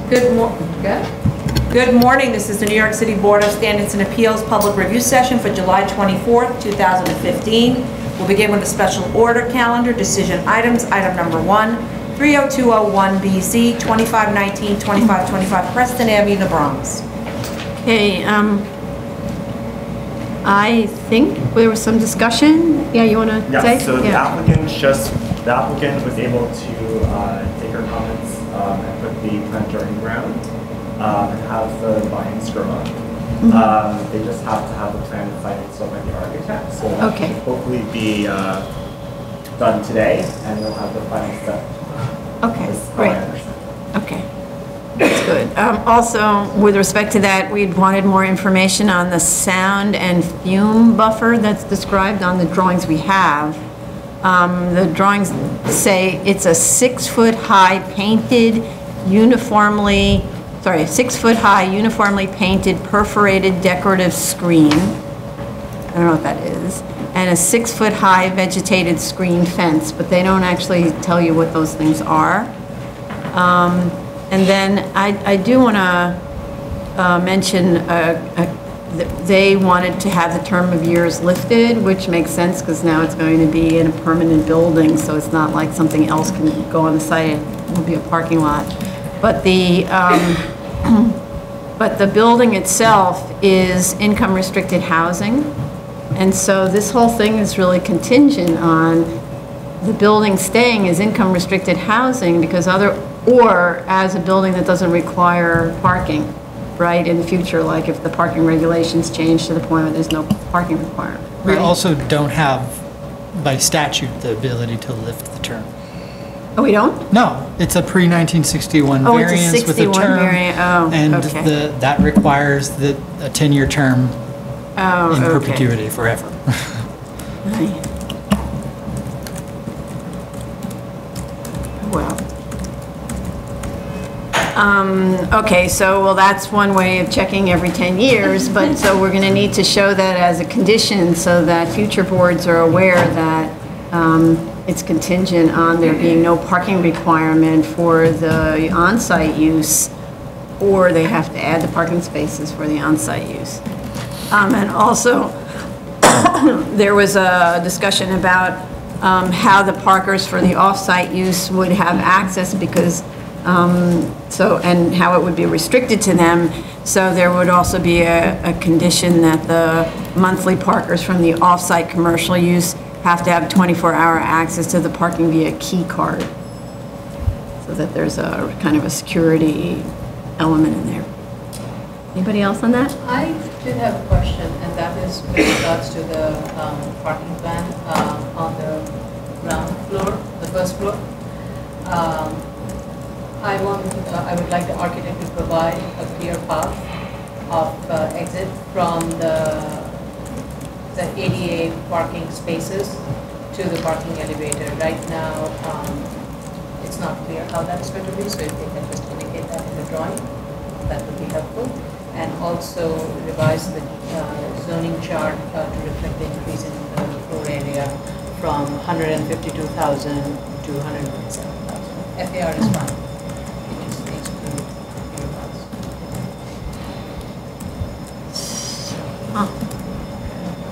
Good morning. This is the New York City Board of Standards and Appeals Public Review Session for July 24th, 2015. We'll begin with a special order calendar, decision items. Item number 1, 30201BZ, 2519, 2525 Preston Avenue, the Bronx. Okay, I think there was some discussion. Yeah, you want to say? So the applicant was able to take her comments and put the plan during ground and have the bindings grow up. They just have to have the plan cited so by the architect. So that should hopefully be done today, and they'll have the final step. Okay, great. Okay. That's good. Also, with respect to that, we'd wanted more information on the sound and fume buffer that's described on the drawings we have. The drawings say it's a 6-foot-high uniformly painted perforated decorative screen. I don't know what that is. And a 6-foot-high vegetated screen fence, but they don't actually tell you what those things are. And then I do want to mention they wanted to have the term of years lifted, which makes sense because now it's going to be in a permanent building, so it's not like something else can go on the site. It will be a parking lot. But the building itself is income restricted housing, and so this whole thing is really contingent on the building staying as income restricted housing because or as a building that doesn't require parking, right, in the future, like if the parking regulations change to the point where there's no parking requirement. Right? We also don't have, by statute, the ability to lift the term. Oh, we don't? No, it's a pre-1961 variance it's a 61 with a term, variant. and that requires a 10-year term in perpetuity forever. Right. Well. Okay, so, well, that's one way of checking every 10 years, but so we're going to need to show that as a condition so that future boards are aware that it's contingent on there being no parking requirement for the on-site use, or they have to add the parking spaces for the on-site use. And also, there was a discussion about how the parkers for the off-site use would have access because and how it would be restricted to them. So there would also be a condition that the monthly parkers from the off-site commercial use have to have 24-hour access to the parking via key card, so that there's a kind of a security element in there. Anybody else on that? I did have a question, and that is with regards to the parking plan on the ground floor, the first floor. I would like the architect to provide a clear path of exit from the ADA parking spaces to the parking elevator. Right now, it's not clear how that's going to be, so if they can just indicate that in the drawing, that would be helpful. And also revise the zoning chart to reflect the increase in the floor area from 152,000 to 157,000. FAR is fine.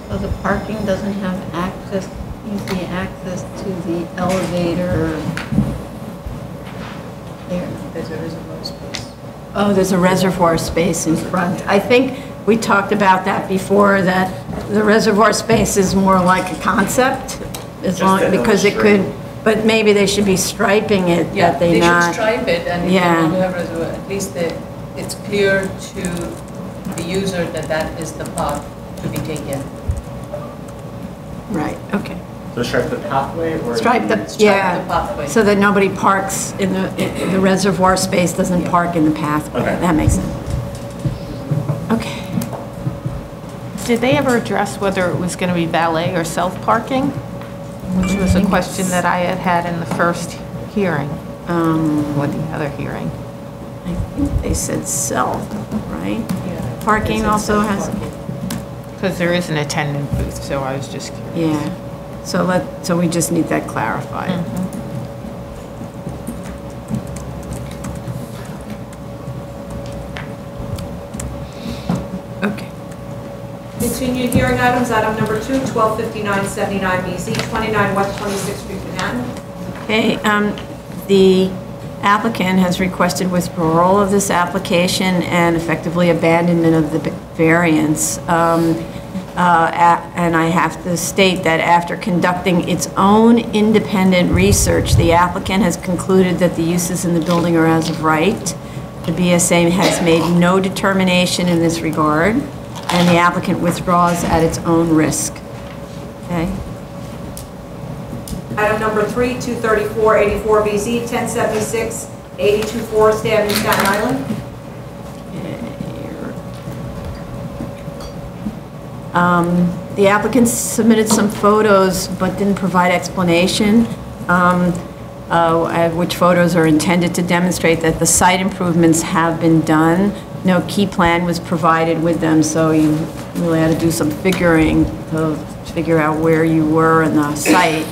So the parking doesn't have easy access to the elevator there. There's a reservoir space. Oh, there's a reservoir space in front. I think we talked about that before, that the reservoir space is more like a concept, because it could, but maybe they should be striping it. Yeah, that they not, should stripe it, and if they want to have reservoir, at least it's clear to the user that that is the path to be taken. Right, okay. So stripe the pathway, or stripe the pathway, so that nobody parks in the reservoir space doesn't park in the pathway. Okay. That makes sense. Okay. Did they ever address whether it was going to be valet or self-parking? Which was a question that I had in the first hearing, or the other hearing. I think they said self, right? Yeah. Parking also has. Because there is an attendant booth, so I was just curious. Yeah. So we just need that clarified. continued hearing items. Item number 2, 125979BZ, 29 West 26th Street, Manhattan. Okay, the applicant has requested withdrawal of this application and effectively abandonment of the variance. And I have to state that after conducting its own independent research, the applicant has concluded that the uses in the building are as of right. The BSA has made no determination in this regard, and the applicant withdraws at its own risk. Okay? Item number 3, 23484BZ, 1076 82 Forest Avenue, Staten Island. The applicant submitted some photos but didn't provide explanation, which photos are intended to demonstrate that the site improvements have been done. No key plan was provided with them, so you really had to do some figuring to figure out where you were in the site.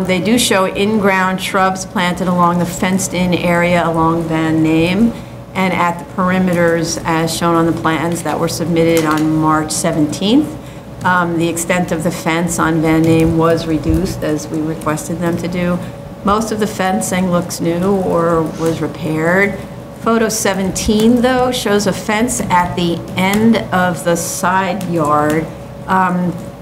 They do show in-ground shrubs planted along the fenced-in area along Van Name and at the perimeters as shown on the plans that were submitted on March 17th. The extent of the fence on Van Name was reduced as we requested them to do. Most of the fencing looks new or was repaired. Photo 17, though, shows a fence at the end of the side yard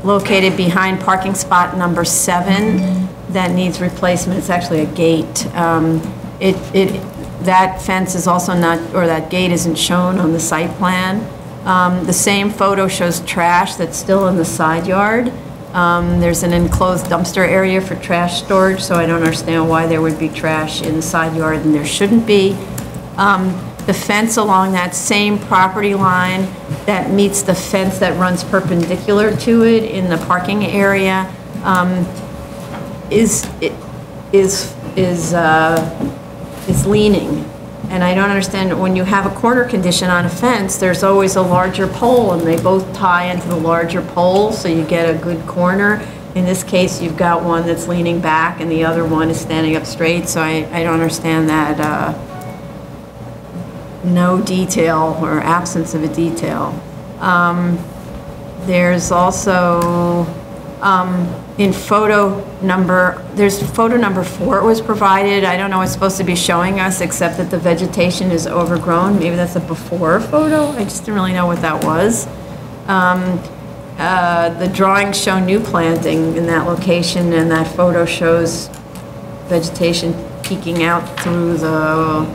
located behind parking spot number 7 that needs replacement. It's actually a gate. That fence is also not, or that gate isn't shown on the site plan. The same photo shows trash that's still in the side yard. There's an enclosed dumpster area for trash storage, so I don't understand why there would be trash in the side yard and there shouldn't be. The fence along that same property line that meets the fence that runs perpendicular to it in the parking area is leaning. And I don't understand, when you have a corner condition on a fence, there's always a larger pole and they both tie into the larger pole so you get a good corner. In this case, you've got one that's leaning back and the other one is standing up straight, so I don't understand that no detail or absence of a detail. There's also in photo number 4 was provided. I don't know what's supposed to be showing us except that the vegetation is overgrown. Maybe that's a before photo. I just didn't really know what that was. The drawings show new planting in that location, and that photo shows vegetation peeking out through the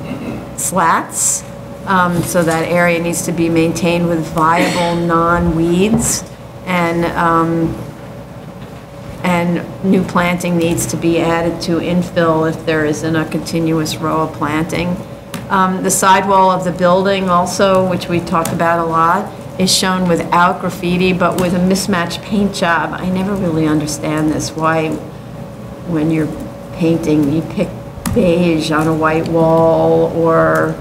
slats. So that area needs to be maintained with viable non-weeds, and new planting needs to be added to infill if there isn't a continuous row of planting. The sidewall of the building also, which we've talked about a lot, is shown without graffiti but with a mismatched paint job. I never really understand this, why when you're painting you pick beige on a white wall, or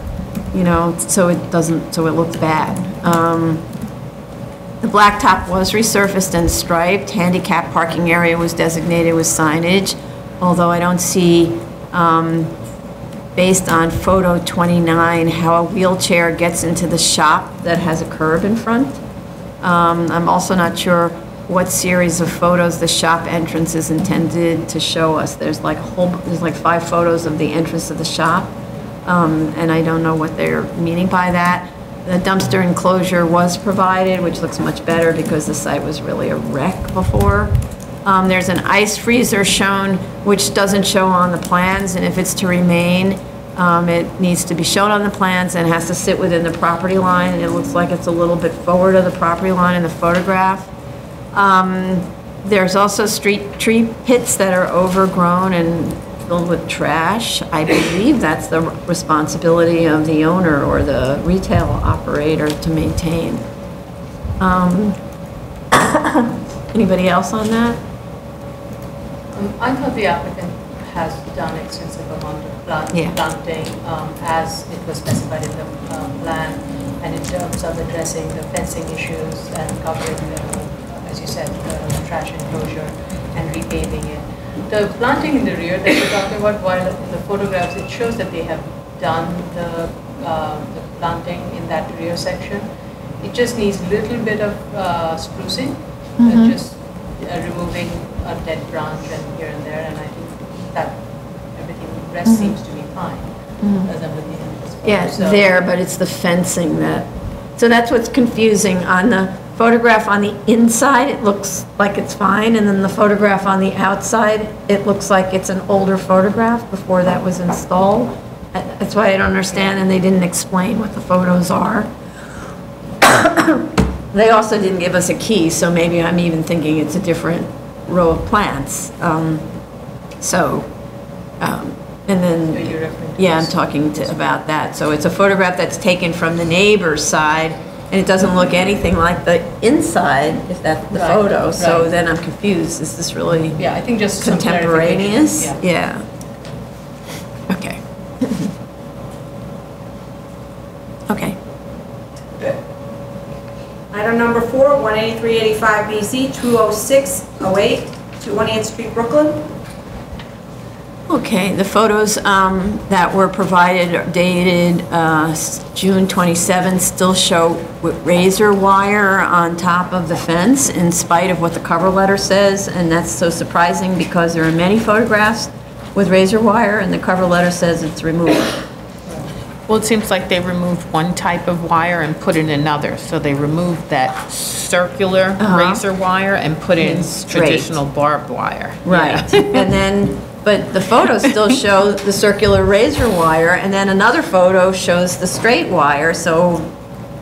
so it looks bad. The blacktop was resurfaced and striped. Handicap parking area was designated with signage, although I don't see, based on photo 29, how a wheelchair gets into the shop that has a curb in front. I'm also not sure what series of photos the shop entrance is intended to show us. There's like 5 photos of the entrance of the shop. And I don't know what they're meaning by that. The dumpster enclosure was provided, which looks much better because the site was really a wreck before. There's an ice freezer shown, which doesn't show on the plans, and if it's to remain, it needs to be shown on the plans and has to sit within the property line, and it looks like it's a little bit forward of the property line in the photograph. There's also street tree pits that are overgrown and filled with trash. I believe that's the responsibility of the owner or the retail operator to maintain. Anybody else on that? I thought the applicant has done extensive amount of planting as it was specified in the plan, and in terms of addressing the fencing issues and covering as you said, the trash enclosure and repaving it. The planting in the rear that you're talking about, while in the photographs it shows that they have done the planting in that rear section, It just needs a little bit of sprucing, just removing a dead branch and here and there, and I think that everything, rest seems to be fine, as I'm looking at this photo. Yeah, it's So- there, but it's the fencing that, so that's what's confusing. On the photograph on the inside, it looks like it's fine, and then the photograph on the outside, it looks like it's an older photograph before that was installed. That's why I don't understand, and they didn't explain what the photos are. They also didn't give us a key, so maybe I'm even thinking it's a different row of plants. And then, So you're referring to yeah, I'm this? talking about that. So it's a photograph that's taken from the neighbor's side, and it doesn't look anything like the inside, if that's the Right, photo. So right. then I'm confused. Is this really Yeah, I think just some contemporaneous? clarification, yeah. Yeah. Okay. Okay. Item number 4, 18385 BZ, 20608, 228th Street, Brooklyn. Okay, the photos that were provided are dated June 27 still show razor wire on top of the fence in spite of what the cover letter says, and that's so surprising because there are many photographs with razor wire and the cover letter says it's removed. Well, it seems like they removed one type of wire and put in another. So they removed that circular razor wire and put in Straight. traditional barbed wire. Right, Yeah. and then, but the photos still show the circular razor wire, and then another photo shows the straight wire, so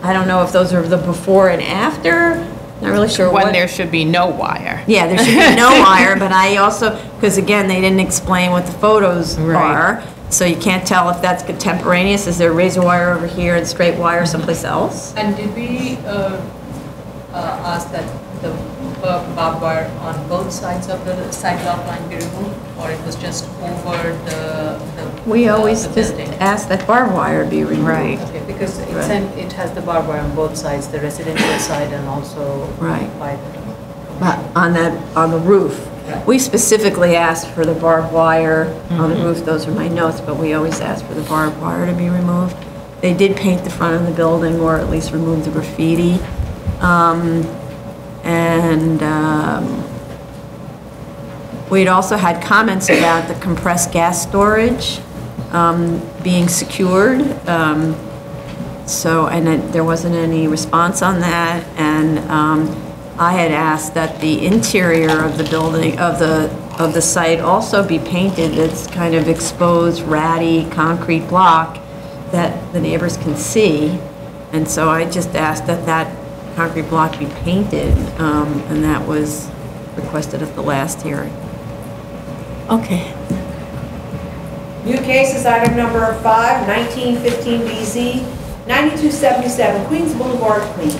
I don't know if those are the before and after, not really sure what. When there should be no wire. Yeah, there should be no wire, but I also, because again, they didn't explain what the photos Right. are, so you can't tell if that's contemporaneous. Is there razor wire over here and straight wire someplace else? And did we ask that the barbed wire on both sides of the sidewalk line be removed, or it was just over the We always the just building? ask that barbed wire be removed. Right. Okay, because it Right. said it has the barbed wire on both sides, the residential side and also Right. by But on the roof. Right. We specifically asked for the barbed wire on the roof, those are my notes, but we always ask for the barbed wire to be removed. They did paint the front of the building, or at least remove the graffiti. We'd also had comments about the compressed gas storage being secured. And there wasn't any response on that, and I had asked that the interior of the building, of the site also be painted. It's kind of exposed, ratty concrete block that the neighbors can see. And so I just asked that that concrete block be painted, and that was requested at the last hearing. Okay. New case is item number 5, 1915 BZ, 9277 Queens Boulevard, Queens.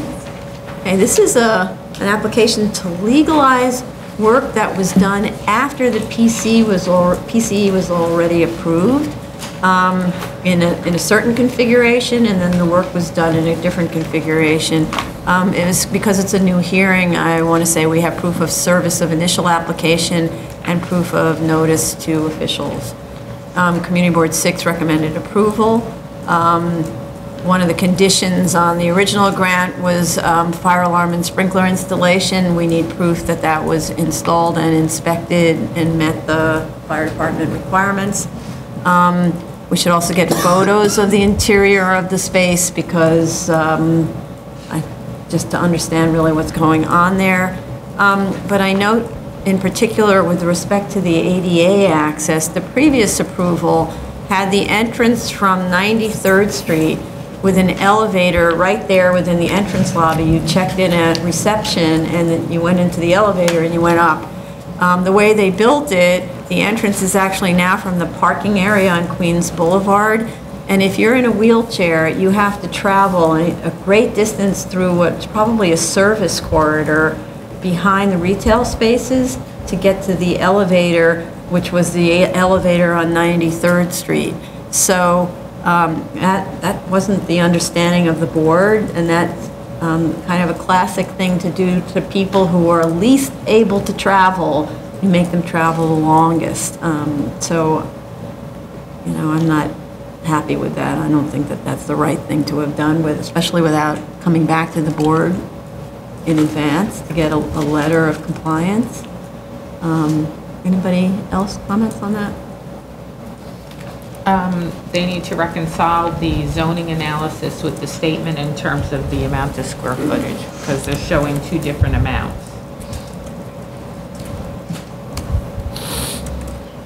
Okay, this is an application to legalize work that was done after the PCE was already approved in a certain configuration, and then the work was done in a different configuration. It was because it's a new hearing. I want to say we have proof of service of initial application and proof of notice to officials. Community Board 6 recommended approval. One of the conditions on the original grant was fire alarm and sprinkler installation. We need proof that that was installed and inspected and met the fire department requirements. We should also get photos of the interior of the space because just to understand really what's going on there. But I note in particular with respect to the ADA access, the previous approval had the entrance from 93rd Street with an elevator right there within the entrance lobby. You checked in at reception and then you went into the elevator and you went up. The way they built it, the entrance is actually now from the parking area on Queens Boulevard. And if you're in a wheelchair, you have to travel a great distance through what's probably a service corridor behind the retail spaces to get to the elevator, which was the elevator on 93rd Street. So that wasn't the understanding of the board, and that's kind of a classic thing to do to people who are least able to travel. You make them travel the longest. So, you know, I'm not happy with that. I don't think that that's the right thing to have done with, especially without coming back to the board in advance to get a letter of compliance. Anybody else comments on that? They need to reconcile the zoning analysis with the statement in terms of the amount of square footage, because they're showing two different amounts.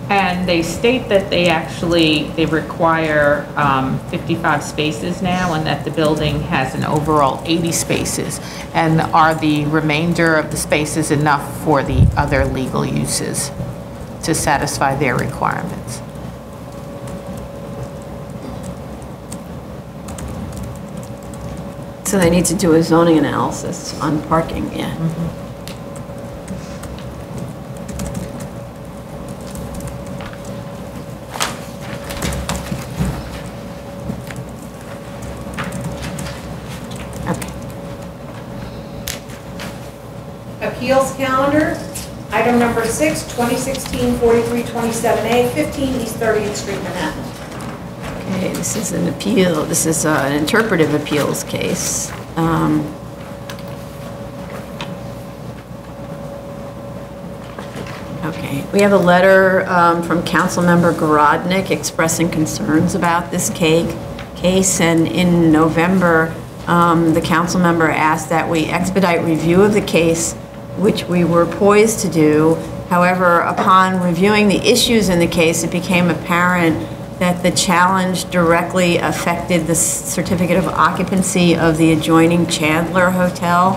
And they state that they require 55 spaces now, and that the building has an overall 80 spaces. And are the remainder of the spaces enough for the other legal uses to satisfy their requirements? So they need to do a zoning analysis on parking, yeah. Okay. Appeals calendar, item number 6, 2016-4327A, 15 East 30th Street, Manhattan. Okay, this is an appeal, this is an interpretive appeals case. Okay, we have a letter from Councilmember Gorodnick expressing concerns about this case, and in November, the council member asked that we expedite review of the case, which we were poised to do. However, upon reviewing the issues in the case, it became apparent that the challenge directly affected the certificate of occupancy of the adjoining Chandler Hotel,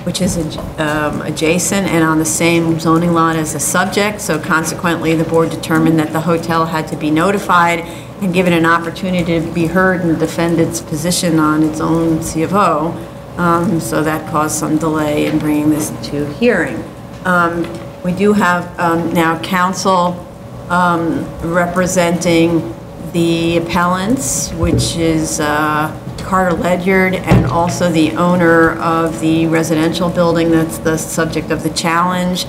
which is adjacent and on the same zoning lot as the subject. So consequently, the board determined that the hotel had to be notified and given an opportunity to be heard and defend its position on its own C of O. So that caused some delay in bringing this to hearing. We do have now counsel representing the appellants, which is Carter Ledyard, and also the owner of the residential building that's the subject of the challenge,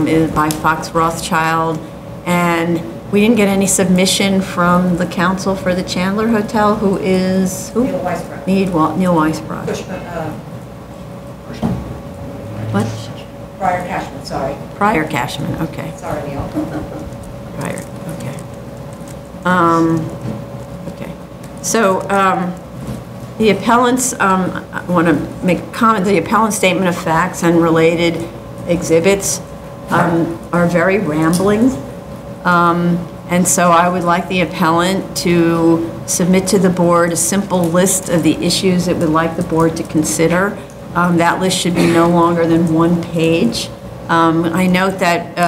is by Fox Rothschild. And we didn't get any submission from the counsel for the Chandler Hotel, who is who? Neil Weisbrot. Neil Weisbrot. What? Prior Cashman, sorry. Prior Cashman, okay. Sorry, Neil. Prior, okay. Okay. So the appellants, I want to make a comment, the appellant statement of facts and related exhibits are very rambling. And so I would like the appellant to submit to the board a simple list of the issues it would like the board to consider. That list should be no longer than 1 page. I note that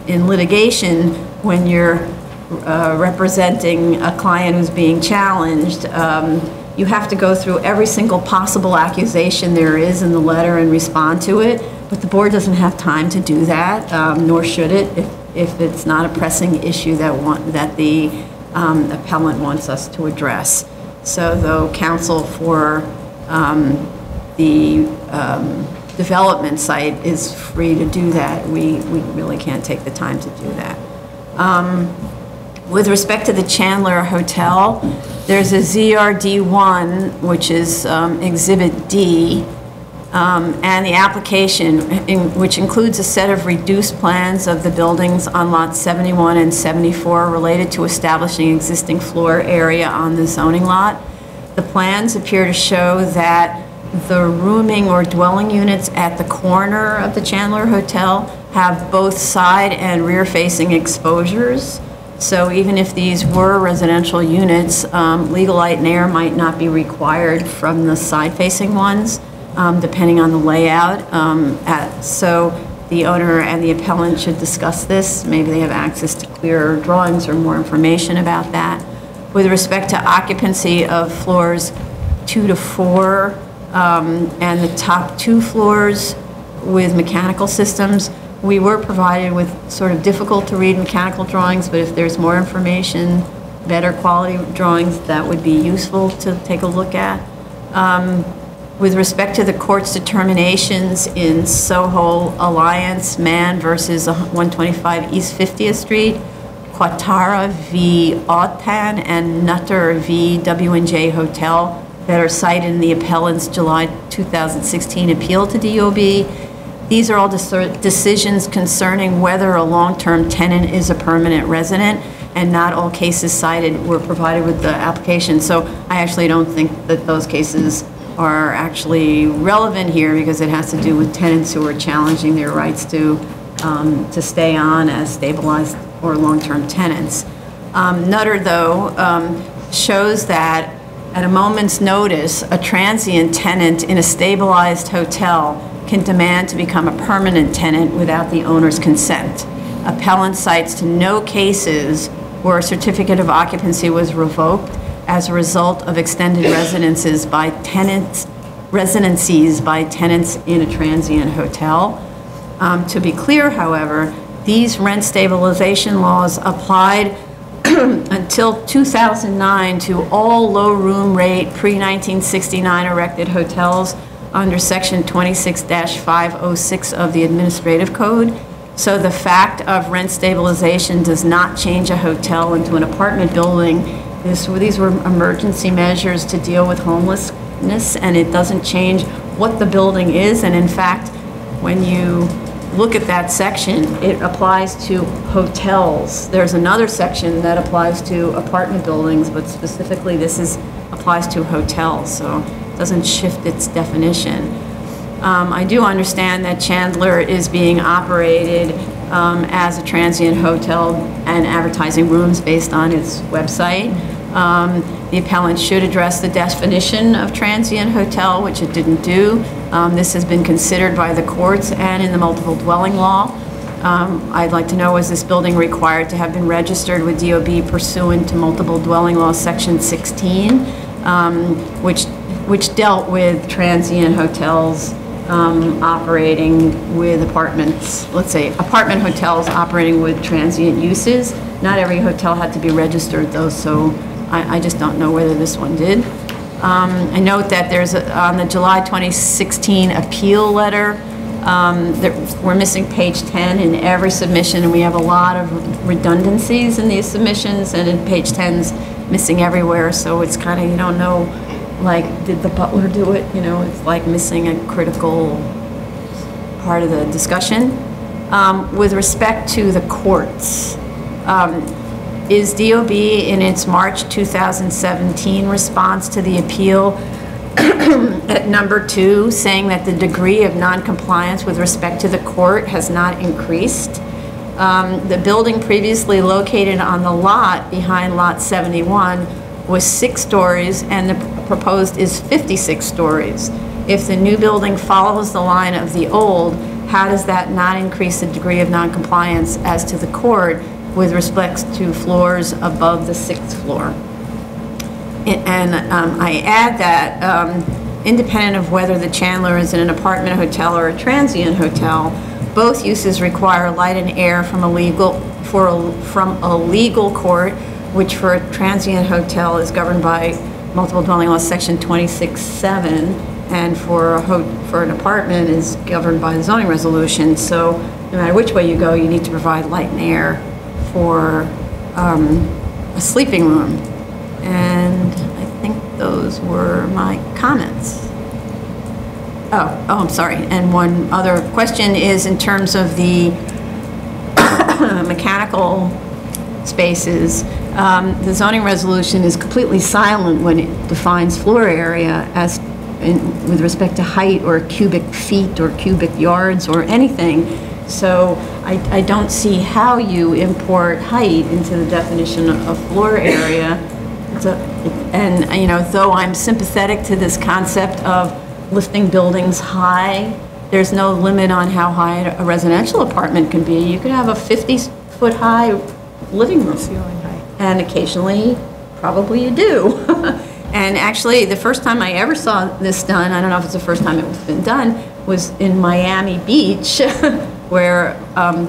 in litigation, when you're representing a client who's being challenged, you have to go through every single possible accusation there is in the letter and respond to it. But the board doesn't have time to do that, nor should it, if it's not a pressing issue that the appellant wants us to address. So though counsel for the development site is free to do that, we really can't take the time to do that. With respect to the Chandler Hotel, there's a ZRD1, which is Exhibit D, and the application, which includes a set of reduced plans of the buildings on lots 71 and 74 related to establishing existing floor area on the zoning lot. The plans appear to show that the rooming or dwelling units at the corner of the Chandler Hotel have both side and rear-facing exposures. So even if these were residential units, legal light and air might not be required from the side-facing ones, depending on the layout. So the owner and the appellant should discuss this. Maybe they have access to clearer drawings or more information about that. With respect to occupancy of floors 2 to 4, and the top 2 floors with mechanical systems, we were provided with sort of difficult to read mechanical drawings, but if there's more information, better quality drawings, that would be useful to take a look at. With respect to the court's determinations in Soho Alliance, Mann versus 125 East 50th Street, Quatara v. Autan and Nutter v. W&J Hotel that are cited in the appellant's July 2016 appeal to DOB. These are all decisions concerning whether a long-term tenant is a permanent resident, and not all cases cited were provided with the application. So I actually don't think that those cases are actually relevant here, because it has to do with tenants who are challenging their rights to stay on as stabilized or long-term tenants. Nutter, though, shows that at a moment's notice, a transient tenant in a stabilized hotel can demand to become a permanent tenant without the owner's consent. Appellant cites to no cases where a certificate of occupancy was revoked as a result of extended residencies by tenants in a transient hotel. To be clear, however, these rent stabilization laws applied until 2009 to all low room rate pre-1969 erected hotels under Section 26-506 of the Administrative Code. So the fact of rent stabilization does not change a hotel into an apartment building. These were emergency measures to deal with homelessness, and it doesn't change what the building is. And in fact, when you look at that section, it applies to hotels. There's another section that applies to apartment buildings, but specifically this applies to hotels, so it doesn't shift its definition. I do understand that Chandler is being operated as a transient hotel and advertising rooms based on its website. The appellant should address the definition of transient hotel, which it didn't do. This has been considered by the courts and in the multiple dwelling law. I'd like to know, was this building required to have been registered with DOB pursuant to multiple dwelling law section 16, which dealt with transient hotels operating with apartments, let's say apartment hotels operating with transient uses. Not every hotel had to be registered though, so I just don't know whether this one did. I note that there's on the July 2016 appeal letter, we're missing page 10 in every submission, and we have a lot of redundancies in these submissions, and in page 10's missing everywhere, so it's kind of, you don't know, like, did the butler do it? You know, it's like missing a critical part of the discussion. With respect to the courts, is DOB in its March 2017 response to the appeal at number 2 saying that the degree of noncompliance with respect to the court has not increased? The building previously located on the lot behind lot 71 was 6 stories, and the proposed is 56 stories. If the new building follows the line of the old, how does that not increase the degree of noncompliance as to the court with respect to floors above the 6th floor? And I add that independent of whether the Chandler is in an apartment hotel or a transient hotel, both uses require light and air from a legal court, which for a transient hotel is governed by multiple dwelling law section 26(7), and for an apartment is governed by the zoning resolution. So no matter which way you go, you need to provide light and air for a sleeping room. And I think those were my comments. Oh, I'm sorry. And one other question is in terms of the mechanical spaces. The zoning resolution is completely silent when it defines floor area as with respect to height or cubic feet or cubic yards or anything. So I don't see how you import height into the definition of floor area. And you know, though I'm sympathetic to this concept of lifting buildings high, there's no limit on how high a residential apartment can be. You could have a 50-foot high living room. Ceiling height. And occasionally, probably you do. And actually, the first time I ever saw this done, I don't know if it's the first time it's been done, was in Miami Beach, where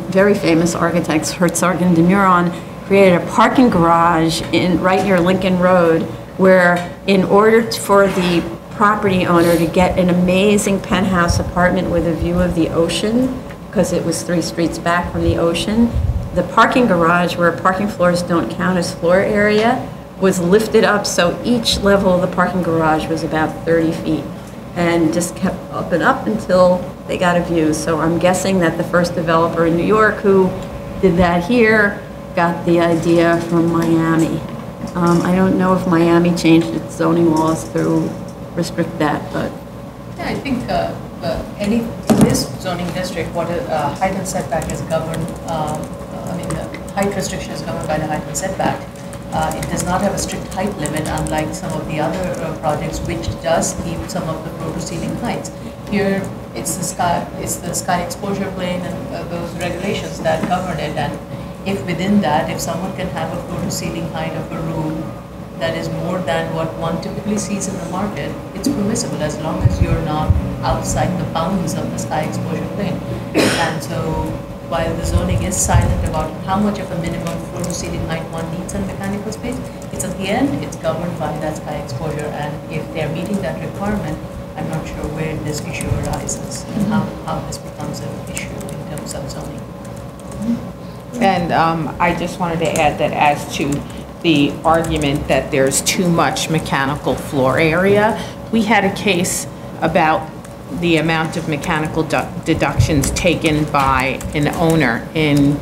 very famous architects, Herzog and de Meuron, created a parking garage right near Lincoln Road, where in order for the property owner to get an amazing penthouse apartment with a view of the ocean, because it was 3 streets back from the ocean, the parking garage, where parking floors don't count as floor area, was lifted up, so each level of the parking garage was about 30 feet, and just kept up and up until they got a view. So I'm guessing that the first developer in New York who did that here got the idea from Miami. I don't know if Miami changed its zoning laws to restrict that, but. Yeah, I think in this zoning district, what height and setback is governed, the height restriction is governed by the height and setback. It does not have a strict height limit, unlike some of the other projects, which does keep some of the floor-to-ceiling heights. Here, it's the sky exposure plane and those regulations that govern it. And if within that, if someone can have a floor-to-ceiling height of a room that is more than what one typically sees in the market, it's permissible as long as you're not outside the bounds of the sky exposure plane. And so, while the zoning is silent about how much of a minimum floor-to-ceiling height one needs in mechanical space, it's at the end, it's governed by that sky exposure, and if they're meeting that requirement, I'm not sure where this issue arises and how this becomes an issue in terms of zoning. And I just wanted to add that as to the argument that there's too much mechanical floor area, we had a case about the amount of mechanical deductions taken by an owner in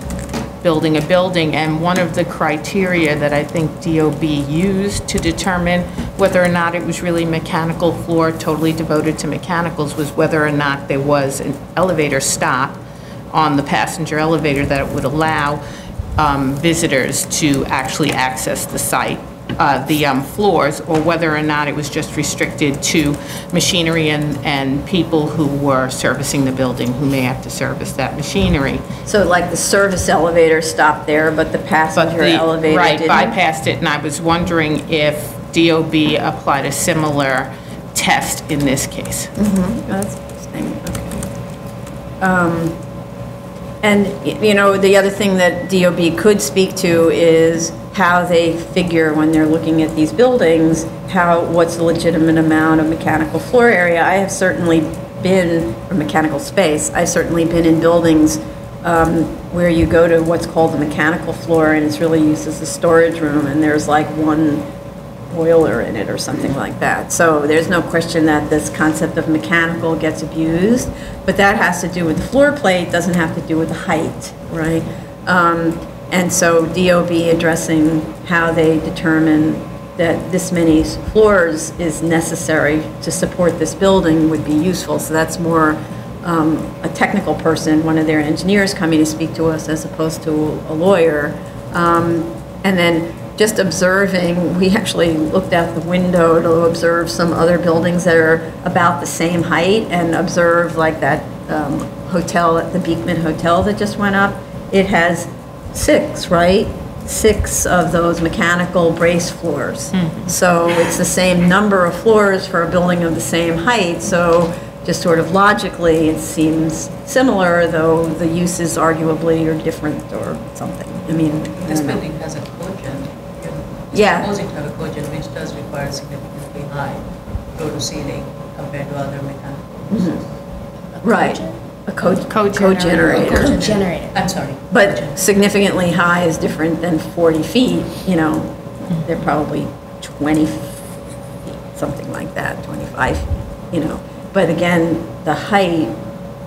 building a building, and one of the criteria that I think DOB used to determine whether or not it was really mechanical floor totally devoted to mechanicals was whether or not there was an elevator stop on the passenger elevator that would allow visitors to actually access the site, the floors, or whether or not it was just restricted to machinery and people who were servicing the building who may have to service that machinery. So like the service elevator stopped there, but the passenger elevator didn't? Right, bypassed it, and I was wondering if DOB applied a similar test in this case. Mm-hmm. That's interesting. Okay. And, you know, the other thing that DOB could speak to is how they figure when they're looking at these buildings, what's the legitimate amount of mechanical floor area. I have certainly been, or mechanical space, I've certainly been in buildings where you go to what's called the mechanical floor, and it's really used as a storage room, and there's like one boiler in it or something like that. So there's no question that this concept of mechanical gets abused, but that has to do with the floor plate, doesn't have to do with the height, right? And so DOB addressing how they determine that this many floors is necessary to support this building would be useful. So that's more a technical person, one of their engineers coming to speak to us as opposed to a lawyer. And then just observing, we actually looked out the window to observe some other buildings that are about the same height and observe like that hotel, the Beekman Hotel that just went up. It has 6, right? 6 of those mechanical brace floors. Mm-hmm. So it's the same number of floors for a building of the same height. So just sort of logically, it seems similar, though the uses arguably are different or something. I mean, this building has a cogen. Yeah. Supposing to have a cogen, which does require significantly high floor to ceiling compared to other mechanical uses. Mm-hmm. Right. A cogenerator. I'm sorry. But significantly high is different than 40 feet, you know. They're probably 20 feet, something like that, 25 feet, you know. But again, the height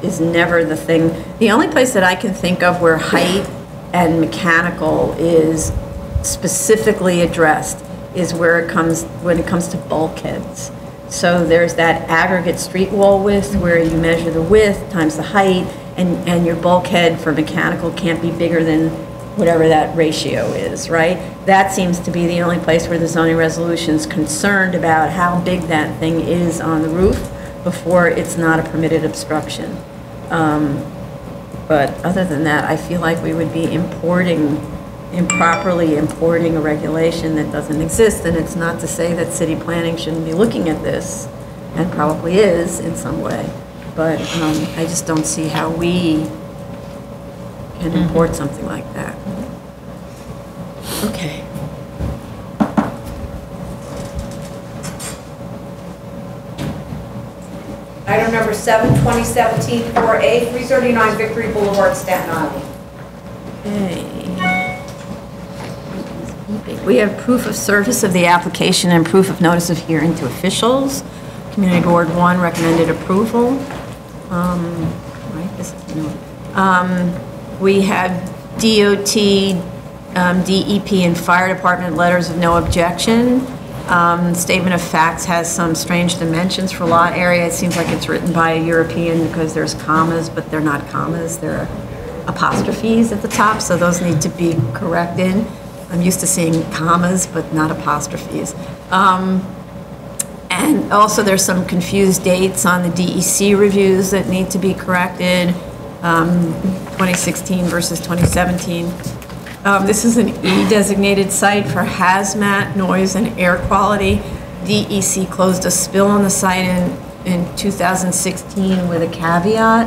is never the thing. The only place that I can think of where height and mechanical is specifically addressed is when it comes to bulkheads. So there's that aggregate street wall width where you measure the width times the height, and your bulkhead for mechanical can't be bigger than whatever that ratio is, right? That seems to be the only place where the zoning resolution is concerned about how big that thing is on the roof before it's not a permitted obstruction. But other than that, I feel like we would be improperly importing a regulation that doesn't exist, and it's not to say that city planning shouldn't be looking at this, and probably is in some way, but I just don't see how we can import something like that. Okay. Item number 7, 2017 4A, 339 Victory Boulevard, Staten Island. Okay. We have proof of service of the application and proof of notice of hearing to officials. Community Board 1 recommended approval. Right, this is we have DOT, DEP, and Fire Department letters of no objection. Statement of facts has some strange dimensions for lot area. It seems like it's written by a European because there's commas, but they're not commas. They're apostrophes at the top, so those need to be corrected. I'm used to seeing commas, but not apostrophes. And also there's some confused dates on the DEC reviews that need to be corrected, 2016 versus 2017. This is an E-designated site for hazmat, noise, and air quality. DEC closed a spill on the site in 2016 with a caveat.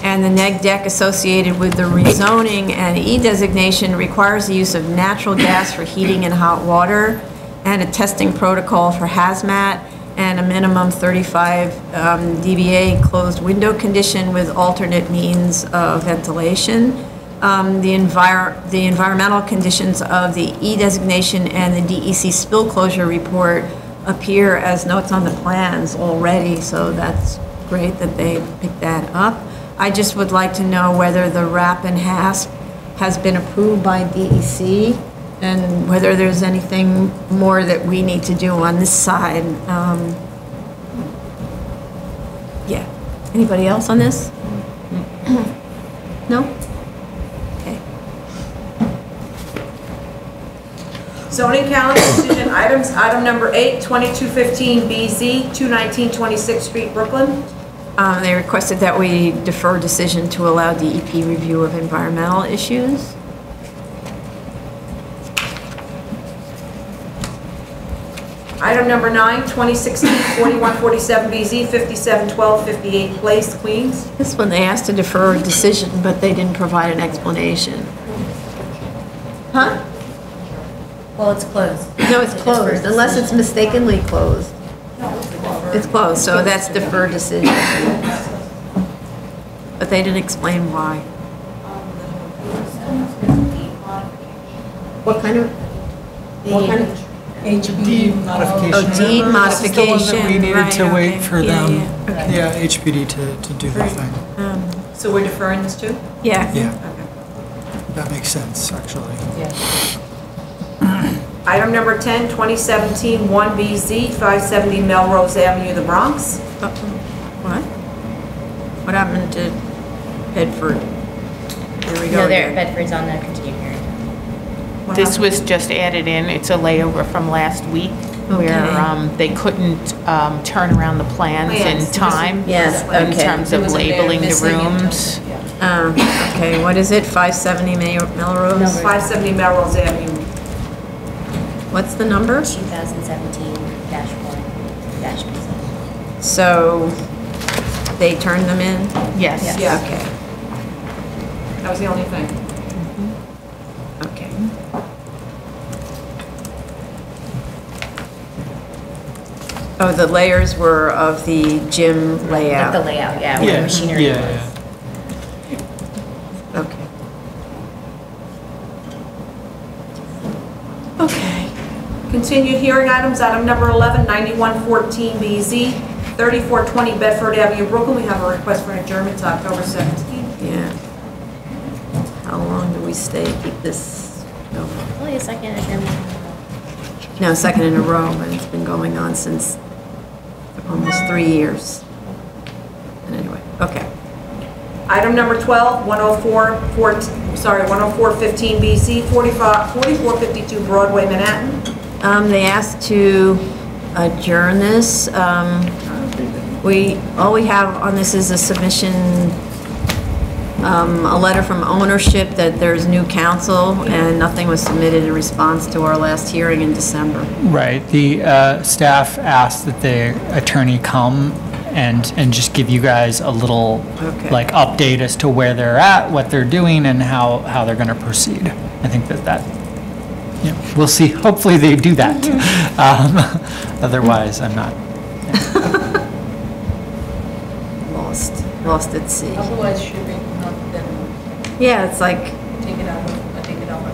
And the neg deck associated with the rezoning and E-designation requires the use of natural gas for heating and hot water, and a testing protocol for hazmat, and a minimum 35 dBA closed window condition with alternate means of ventilation. The environmental conditions of the E-designation and the DEC spill closure report appear as notes on the plans already, so that's great that they picked that up. I just would like to know whether the wrap and hasp has been approved by DEC and whether there's anything more that we need to do on this side. Yeah. Anybody else on this? No? Okay. Zoning calendar decision items. Item number 8, 2215 BZ, 219 26th Street, Brooklyn. They requested that we defer decision to allow DEP review of environmental issues. Item number 9, 2016 4147 BZ, 5712 58 Place, Queens. This one, they asked to defer a decision, but they didn't provide an explanation. Huh? Well, it's closed. No, it's closed, unless it's mistakenly closed. It's closed, so that's deferred decision. But they didn't explain why. What kind of? HPD modification. Oh, deed Remember, this is the one that modification, we needed right, to wait okay. for Yeah, them, yeah, okay. yeah, HPD to do the thing. So we're deferring this too? Yeah. Yeah, Okay. that makes sense, actually. Item number 10, 2017 1BZ, 570 Melrose Avenue, the Bronx. What? What happened to Bedford? Here we go No, there, again. Bedford's on the continued hearing. This was just added in, it's a layover from last week, where Okay. they couldn't turn around the plans Yes, in time. Yes, In okay. terms There of was a layer labeling the missing in terms rooms. of- yeah. Okay, what is it, 570 Melrose? Melrose. 570 Melrose Avenue. What's the number? 2017-1-B7. So, they turned them in? Yes. Yeah. Okay, That was the only thing. okay. Oh, the layers were of the gym Like layout? the layout, yeah, where the machinery was. Yeah. Okay. Okay. Continued hearing items, item number 11, 9114 BZ, 3420 Bedford Avenue, Brooklyn. We have a request for an adjournment to October 17th. Yeah. How long do we stay, keep this going? Only a second adjournment. No, second in a row, but it's been going on since almost 3 years. And anyway, okay. Item number 12, 10415 BZ, 4452 Broadway, Manhattan. They asked to adjourn this. All we have on this is a submission, a letter from ownership that there's new counsel, and nothing was submitted in response to our last hearing in December. Right, the staff asked that the attorney come and just give you guys a little, Okay. like, update as to where they're at, what they're doing, and how they're gonna proceed. I think that, yeah, we'll see, hopefully they do that. Otherwise, I'm not. Lost at sea. Otherwise, should we not then Yeah, it's like, take it out of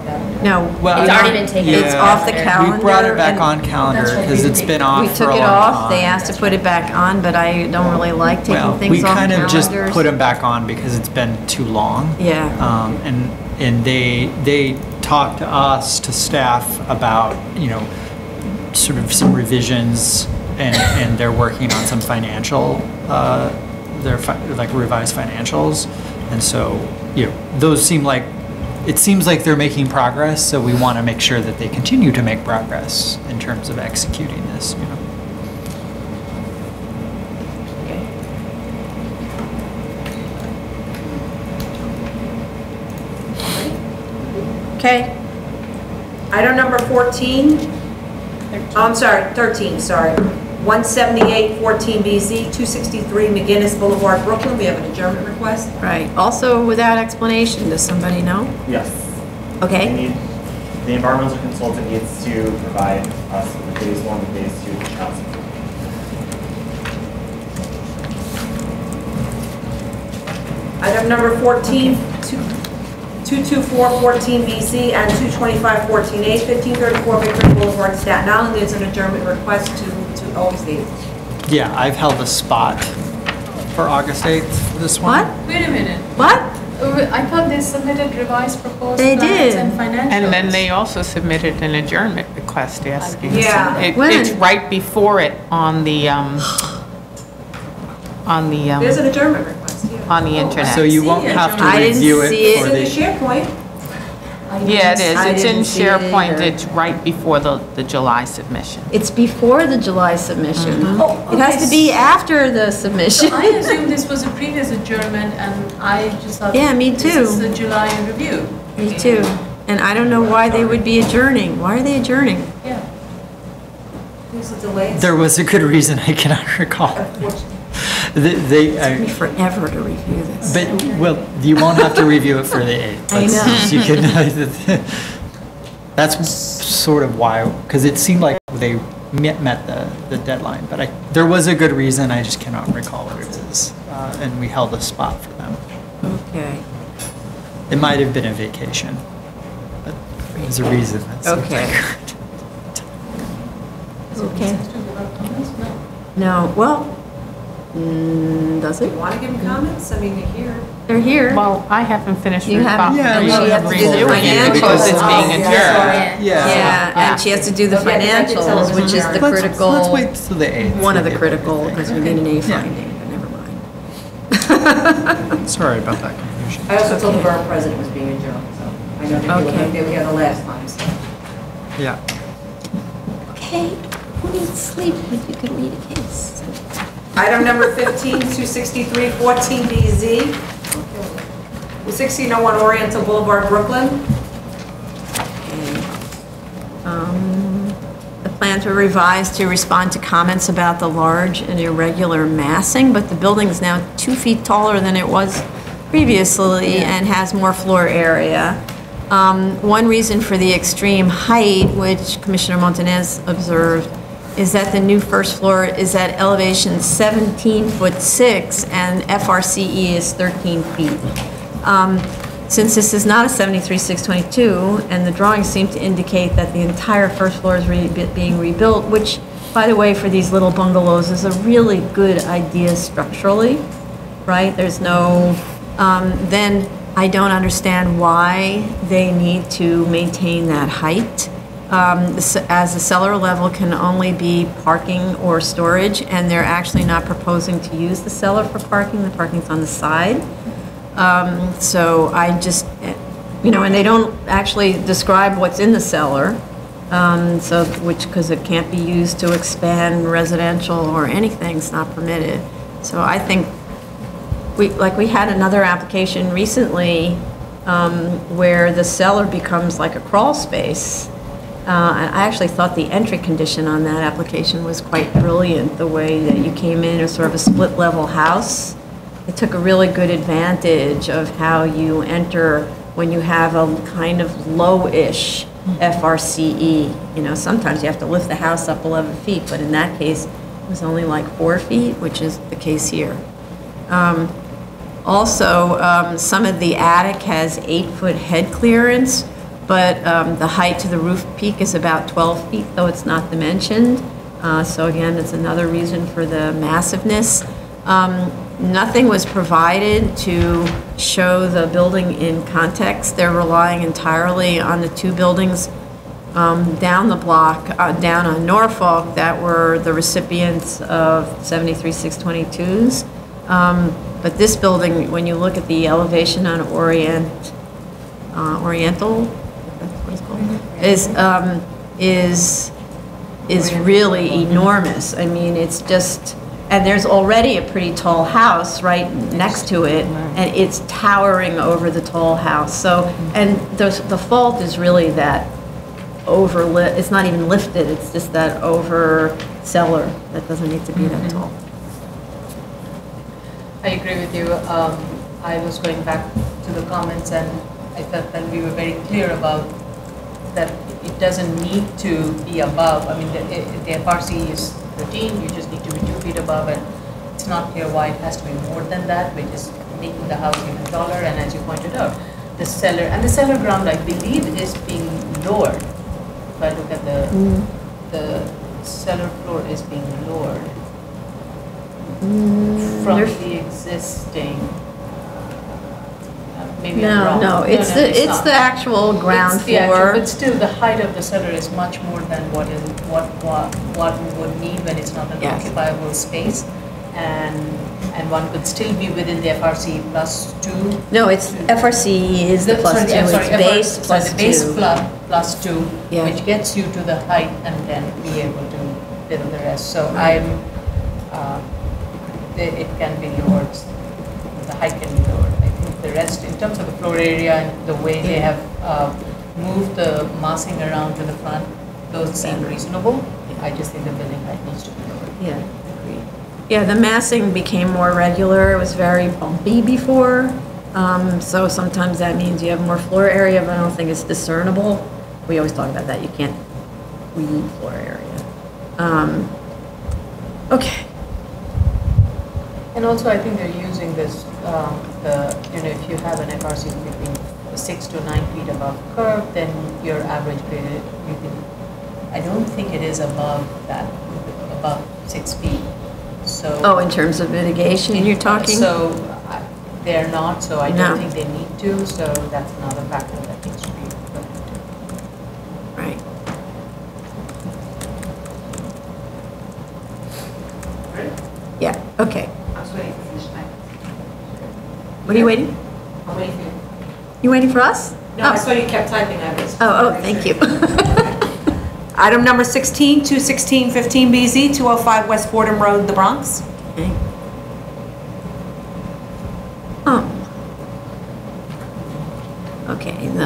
that? No, Well, It's already been taken It's off the calendar. We brought it back and on calendar because it's been off We for took a it long off, they time. asked to put it back on, but I don't really like taking Well, things we off kind calendars. of just put them back on because it's been too long. Yeah. And they talked to us, to staff, about, sort of some revisions, and they're working on some financial, like revised financials. And so, those it seems like they're making progress, so we want to make sure that they continue to make progress in terms of executing this, Okay, Item number 14, I'm sorry, 13, sorry. 178-14BZ, 263 McGinnis Boulevard, Brooklyn. We have an adjournment request. right. Also without explanation, does somebody know? Yes. Okay. The environmental consultant needs to provide us with the phase 1 and phase 2 accounts. Item number 14, 224-14BZ and 225-14A, 1534 Victory Boulevard, Staten Island. There's an adjournment request to always leave. Yeah, I've held a spot for August 8th for this one. What? Wait a minute. What? I thought they submitted revised proposed They plans did. and financials. And then they also submitted an adjournment request asking. Yeah. When? It's right before it on the There's an adjournment request, yeah. on the internet. So you won't have to I didn't review see it it. for It's in the the, SharePoint. Yeah, it is. I It's in didn't see it SharePoint. either. It's right before the July submission. It's before the July submission. Oh, It has okay. to be after the submission. I assumed this was a previous adjournment, and I just thought. Yeah, me This too. is the July review. Me too. And I don't know why they would be adjourning. Why are they adjourning? Yeah. There's a delay. there was a good reason, I cannot recall. Unfortunately. They, It took me forever to review this. but, well, you won't have to review it for the 8th. I know. You can, that's sort of why, because it seemed like they met the deadline, but there was a good reason, I just cannot recall what it is. And we held a spot for them. Okay. It might have been a vacation, but there's a reason. That's Okay. Okay. No, well, does You it? want to give them comments? I mean, you're here. They're here. Well, I haven't finished You haven't- Yeah, and we she has to do the reviewing it because it's financials. being Oh, adjourned. Yeah, and she has to do the Okay, that's financials, television which is the hearing. Let's critical, wait till the 8th. one of the We'll get critical, everything. because we need an A Yeah. finding, but never mind. Sorry about that confusion. I also told the borough president was being adjourned, so I know they were here the last time, so. Yeah. Okay, who needs sleep if you can read a case? Item number 15, 263-14BZ, 1601 Oriental Boulevard, Brooklyn. The plans were revised to respond to comments about the large and irregular massing, but the building is now 2 feet taller than it was previously and has more floor area. One reason for the extreme height, which Commissioner Montanez observed, is that the new first floor is at elevation 17'6" and FRCE is 13 feet. Since this is not a 73-622, and the drawings seem to indicate that the entire first floor is being rebuilt, which, by the way, for these little bungalows is a really good idea structurally, right? There's no, then I don't understand why they need to maintain that height. As the cellar level can only be parking or storage, and they're actually not proposing to use the cellar for parking. The parking's on the side. So I just, and they don't actually describe what's in the cellar, because it can't be used to expand residential or anything, it's not permitted. So I think, we had another application recently where the cellar becomes like a crawl space. And I actually thought the entry condition on that application was quite brilliant, the way that you came in as sort of a split-level house. It took a really good advantage of how you enter when you have a kind of low-ish FRCE. Sometimes you have to lift the house up 11 feet, but in that case, it was only like 4 feet, which is the case here. Also, some of the attic has 8-foot head clearance, but the height to the roof peak is about 12 feet, though it's not dimensioned. So again, it's another reason for the massiveness. Nothing was provided to show the building in context. They're relying entirely on the two buildings down the block, down on Norfolk, that were the recipients of 73-622s. But this building, when you look at the elevation on Oriental, that's what it's called, is really enormous. I mean, it's just, and there's already a pretty tall house right next to it, and it's towering over the tall house. So, and the fault is really that it's not even lifted, it's just that over cellar that doesn't need to be that tall. I agree with you. I was going back to the comments, and I felt that we were very clear about that it doesn't need to be above. I mean, the FRC is 13, you just need to be 2 feet above, and it's not clear why it has to be more than that, which is making the house even taller. And as you pointed out, the cellar ground, I believe, is being lowered. If I look at the cellar floor is being lowered from the existing. Maybe I'm wrong. No, it's the actual ground It's the actual, floor. but still, the height of the cellar is much more than what we would need when it's not an Yes. occupiable space, and one could still be within the FRC plus 2. No, it's FRC is the plus 2, it's base plus 2. The base plus 2, Yeah. which gets you to the height and then be able to build the rest. So it can be lowered, the height can be lowered. I think the rest, in terms of the floor area and the way they have moved the massing around to the front, those seem reasonable. I just think the building height needs to be lowered. Yeah, agreed. Yeah, the massing became more regular. It was very bumpy before. So sometimes that means you have more floor area, but I don't think it's discernible. We always talk about that. You can't read floor area. Okay. And also, I think they're using this, if you have an FRC between 6 to 9 feet above curb, then your average grade, I don't think it is above that, above 6 feet. So. Oh, in terms of mitigation, you're talking? So they're not, so I No. don't think they need to, so that's another factor that needs to be looked into. Right. Yeah, okay. I'm just waiting for finish time. What are you waiting? I'm waiting for you. You waiting for us? No, I saw you kept typing, I was. Oh, thank you. Item number 16, 21615 BZ, 205 West Fordham Road, the Bronx. Okay. Okay, in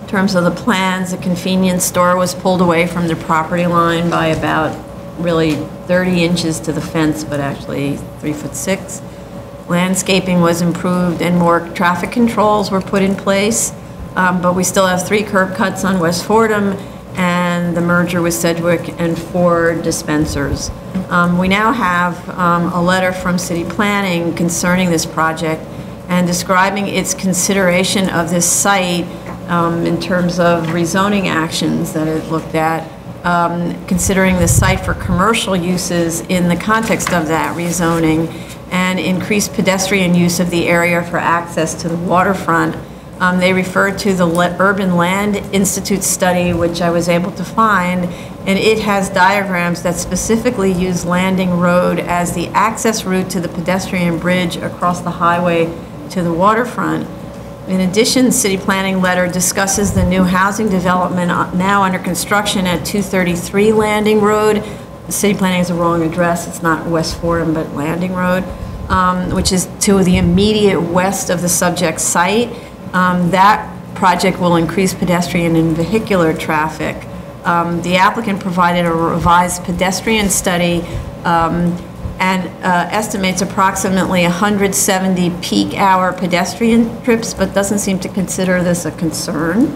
terms of the plans, the convenience store was pulled away from the property line by about really 30 inches to the fence, but actually 3'6". Landscaping was improved and more traffic controls were put in place, but we still have 3 curb cuts on West Fordham and the merger with Sedgwick and 4 dispensers. We now have a letter from City Planning concerning this project and describing its consideration of this site in terms of rezoning actions that it looked at, considering the site for commercial uses in the context of that rezoning, and increased pedestrian use of the area for access to the waterfront. They referred to the Urban Land Institute study, which I was able to find, and it has diagrams that specifically use Landing Road as the access route to the pedestrian bridge across the highway to the waterfront. In addition, the city planning letter discusses the new housing development now under construction at 233 Landing Road. The city planning has a wrong address. It's not West Fordham, but Landing Road, which is to the immediate west of the subject site. That project will increase pedestrian and vehicular traffic. The applicant provided a revised pedestrian study and estimates approximately 170 peak hour pedestrian trips, but doesn't seem to consider this a concern.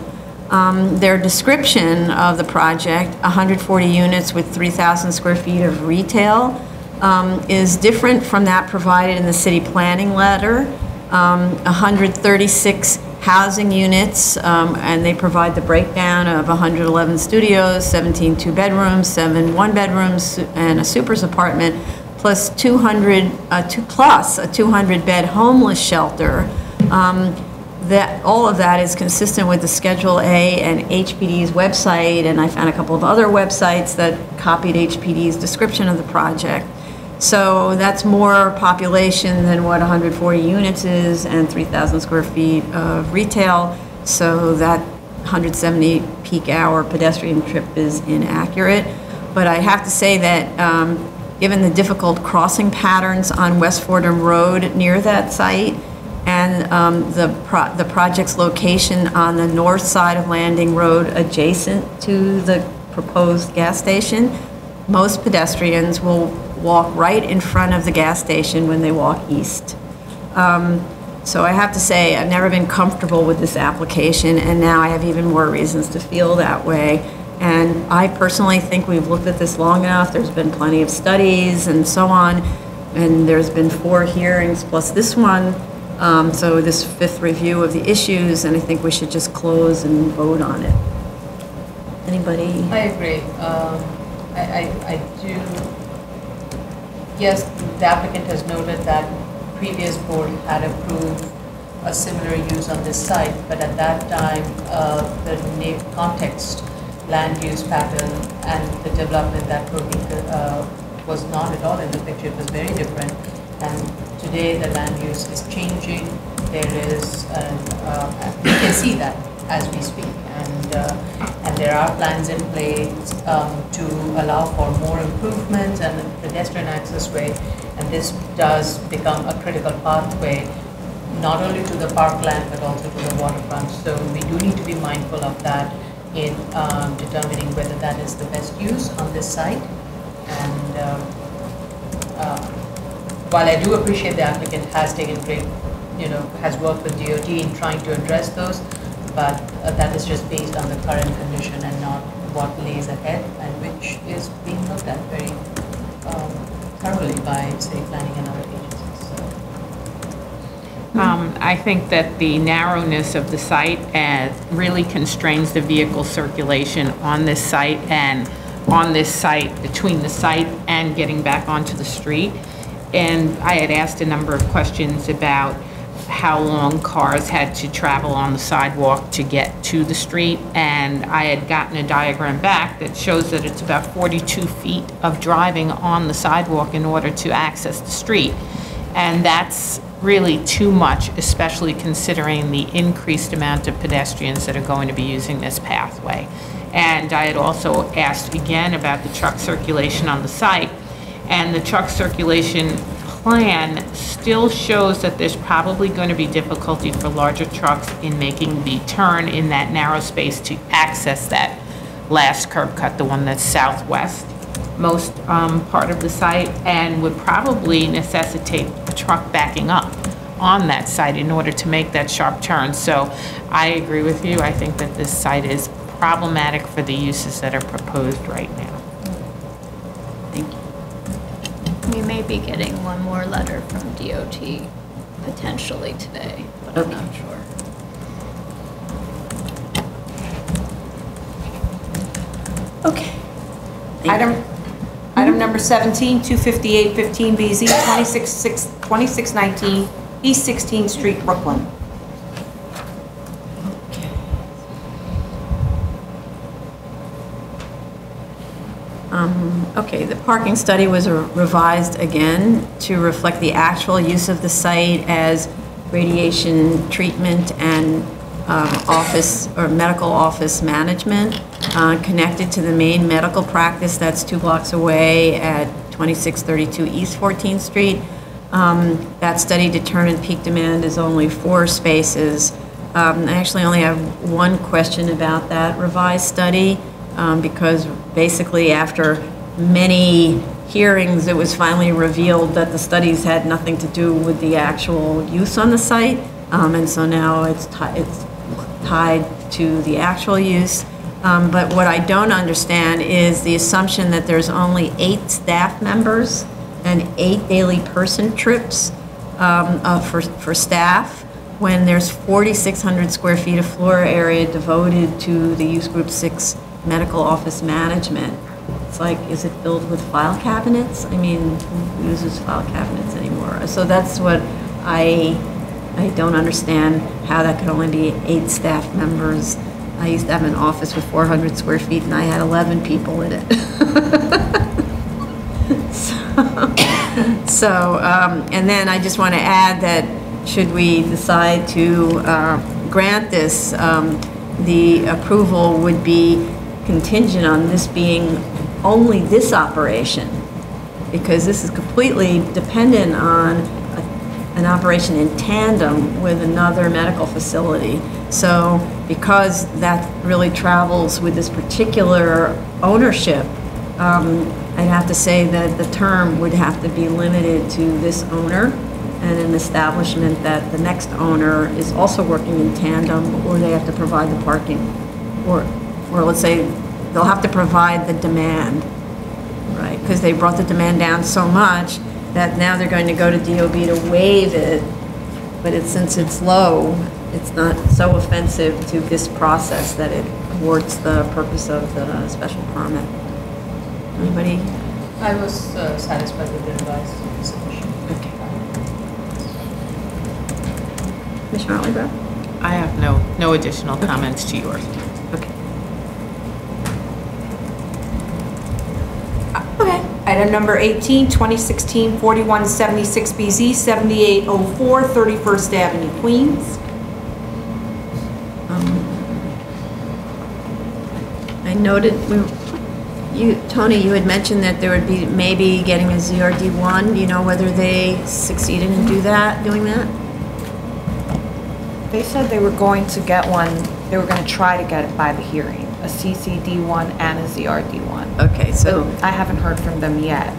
Their description of the project, 140 units with 3,000 square feet of retail, is different from that provided in the city planning letter. 136 housing units, and they provide the breakdown of 111 studios, 17 two-bedrooms, 7 one-bedrooms, and a supers apartment, plus a 200-bed homeless shelter. That all of that is consistent with the Schedule A and HPD's website, and I found a couple of other websites that copied HPD's description of the project. So that's more population than what 140 units is and 3,000 square feet of retail. So that 170 peak hour pedestrian trip is inaccurate. But I have to say that given the difficult crossing patterns on West Fordham Road near that site, and the project's location on the north side of Landing Road adjacent to the proposed gas station, most pedestrians will walk right in front of the gas station when they walk east. So I have to say, I've never been comfortable with this application, and now I have even more reasons to feel that way. And I personally think we've looked at this long enough. There's been plenty of studies and so on, and there's been 4 hearings plus this one. So this 5th review of the issues, and I think we should just close and vote on it. Anybody? I agree. I do. Yes, the applicant has noted that previous board had approved a similar use on this site, but at that time, the context, land use pattern, and the development that was not at all in the picture. It was very different. And today, the land use is changing. There is, we can see that as we speak, and there are plans in place to allow for more improvements and pedestrian access way, and this does become a critical pathway, not only to the parkland but also to the waterfront. So we do need to be mindful of that in determining whether that is the best use on this site. And while I do appreciate the applicant has taken great, has worked with DOT in trying to address those, but that is just based on the current condition and not what lays ahead, and which is being looked at very thoroughly by, say, planning and other agencies. So. I think that the narrowness of the site really constrains the vehicle circulation on this site, and on this site, between the site and getting back onto the street. And I had asked a number of questions about how long cars had to travel on the sidewalk to get to the street, and I had gotten a diagram back that shows that it's about 42 feet of driving on the sidewalk in order to access the street. And that's really too much, especially considering the increased amount of pedestrians that are going to be using this pathway. And I had also asked again about the truck circulation on the site, and the truck circulation plan still shows that there's probably going to be difficulty for larger trucks in making the turn in that narrow space to access that last curb cut, the one that's southwest most part of the site, and would probably necessitate a truck backing up on that site in order to make that sharp turn. So I agree with you. I think that this site is problematic for the uses that are proposed right now. Thank you. We may be getting one more letter from DOT potentially today, but I'm not sure. Okay. Item number 17, 25815 BZ, 2619 East 16th Street, Brooklyn. Okay, the parking study was revised again to reflect the actual use of the site as radiation treatment and office or medical office management connected to the main medical practice that's 2 blocks away at 2632 East 14th Street. That study determined peak demand is only 4 spaces. I actually only have one question about that revised study. Because basically after many hearings, it was finally revealed that the studies had nothing to do with the actual use on the site, and so now it's tied to the actual use. But what I don't understand is the assumption that there's only 8 staff members and 8 daily person trips for staff. when there's 4,600 square feet of floor area devoted to the use group 6 medical office management. It's like, is it filled with file cabinets? I mean, who uses file cabinets anymore? So that's what I don't understand, how that could only be 8 staff members. I used to have an office with 400 square feet and I had 11 people in it. And then I just want to add that should we decide to grant this, the approval would be contingent on this being only this operation, because this is completely dependent on an operation in tandem with another medical facility. So because that really travels with this particular ownership, I'd have to say that the term would have to be limited to this owner and an establishment that the next owner is also working in tandem, or they have to provide the parking, or let's say they'll have to provide the demand, right? Because they brought the demand down so much that now they're going to go to DOB to waive it, but since it's low, it's not so offensive to this process that it thwarts the purpose of the special permit. Anybody? I was satisfied with the revised submission. Okay. Commissioner Oliver? I have no additional comments to yours. Okay. Okay. Item number 18, 2016-4176BZ, 7804 31st Avenue, Queens. I noted, Tony, you had mentioned that there would be maybe getting a ZRD1. Do you know whether they succeeded in doing that? They said they were going to get one, they were going to try to get it by the hearing, a CCD1 and a ZRD1. Okay, so I haven't heard from them yet.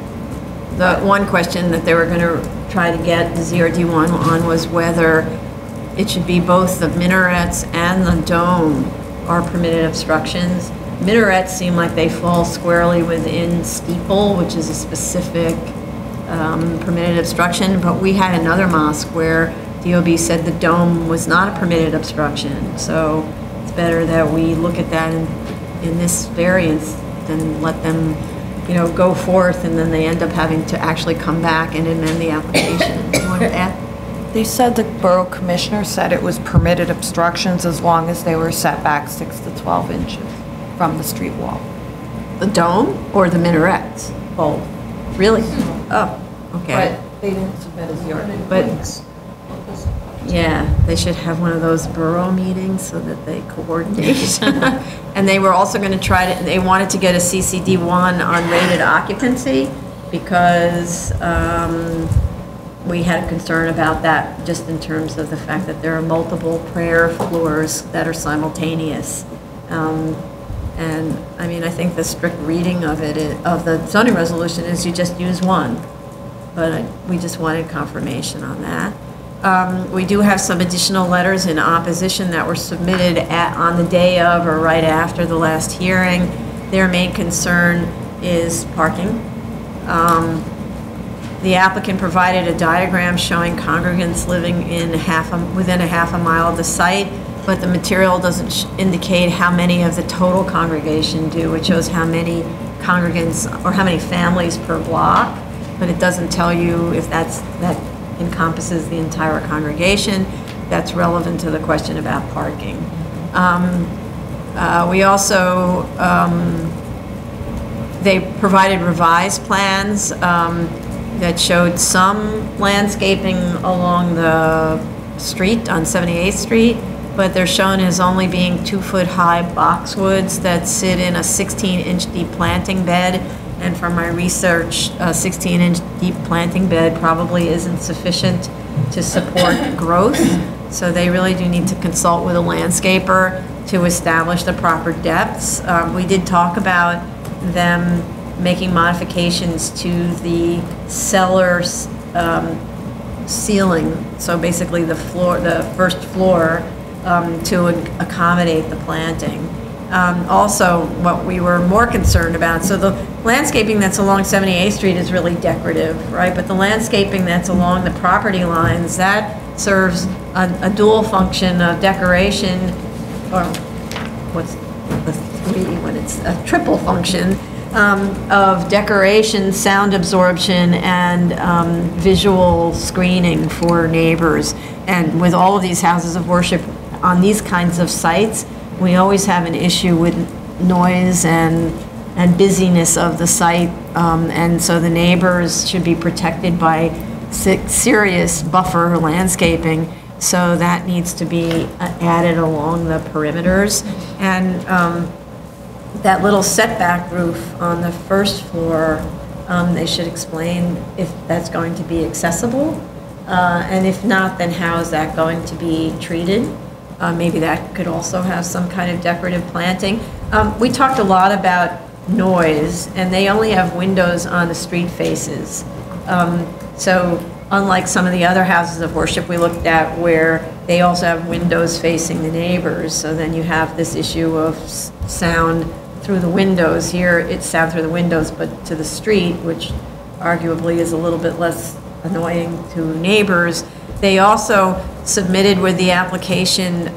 the one question that they were going to try to get the ZRD1 on was whether it should be both the minarets and the dome are permitted obstructions. Minarets seem like they fall squarely within steeple, which is a specific permitted obstruction, but we had another mosque where DOB said the dome was not a permitted obstruction. So it's better that we look at that in this variance than let them, go forth and then they end up having to actually come back and amend the application. You want to add? They said the borough commissioner said it was permitted obstructions as long as they were set back 6 to 12 inches from the street wall. The dome or the minarets? Both. Really? Oh, okay. But they didn't submit a ZRD. But- Yeah, they should have one of those borough meetings so that they coordinate. And they were also going to they wanted to get a CCD1 on rated occupancy because we had a concern about that just in terms of the fact that there are multiple prayer floors that are simultaneous. And I mean, I think the strict reading of the zoning resolution is you just use one. But we just wanted confirmation on that. We do have some additional letters in opposition that were submitted on the day of or right after the last hearing. Their main concern is parking. The applicant provided a diagram showing congregants living within a half a mile of the site, but the material doesn't indicate how many of the total congregation do. It shows how many congregants or how many families per block, but it doesn't tell you if that encompasses the entire congregation. That's relevant to the question about parking. We also, they provided revised plans that showed some landscaping along the street on 78th Street, but they're shown as only being 2-foot-high boxwoods that sit in a 16-inch deep planting bed. And from my research, a 16-inch deep planting bed probably isn't sufficient to support growth. So they really do need to consult with a landscaper to establish the proper depths. We did talk about them making modifications to the cellar ceiling. So basically the first floor, to accommodate the planting. Also, what we were more concerned about, so the landscaping that's along 78th Street is really decorative, right? But the landscaping that's along the property lines, that serves a dual function of decoration, or what's the three when it's a triple function, of decoration, sound absorption, and visual screening for neighbors. And with all of these houses of worship on these kinds of sites, we always have an issue with noise and busyness of the site, and so the neighbors should be protected by serious buffer landscaping. So that needs to be added along the perimeters. And that little setback roof on the first floor, they should explain if that's going to be accessible. And if not, then how is that going to be treated? Maybe that could also have some kind of decorative planting. We talked a lot about noise, and they only have windows on the street faces. So unlike some of the other houses of worship we looked at where they also have windows facing the neighbors, so then you have this issue of sound through the windows. Here it's sound through the windows but to the street, which arguably is a little bit less annoying to neighbors. They also submitted with the application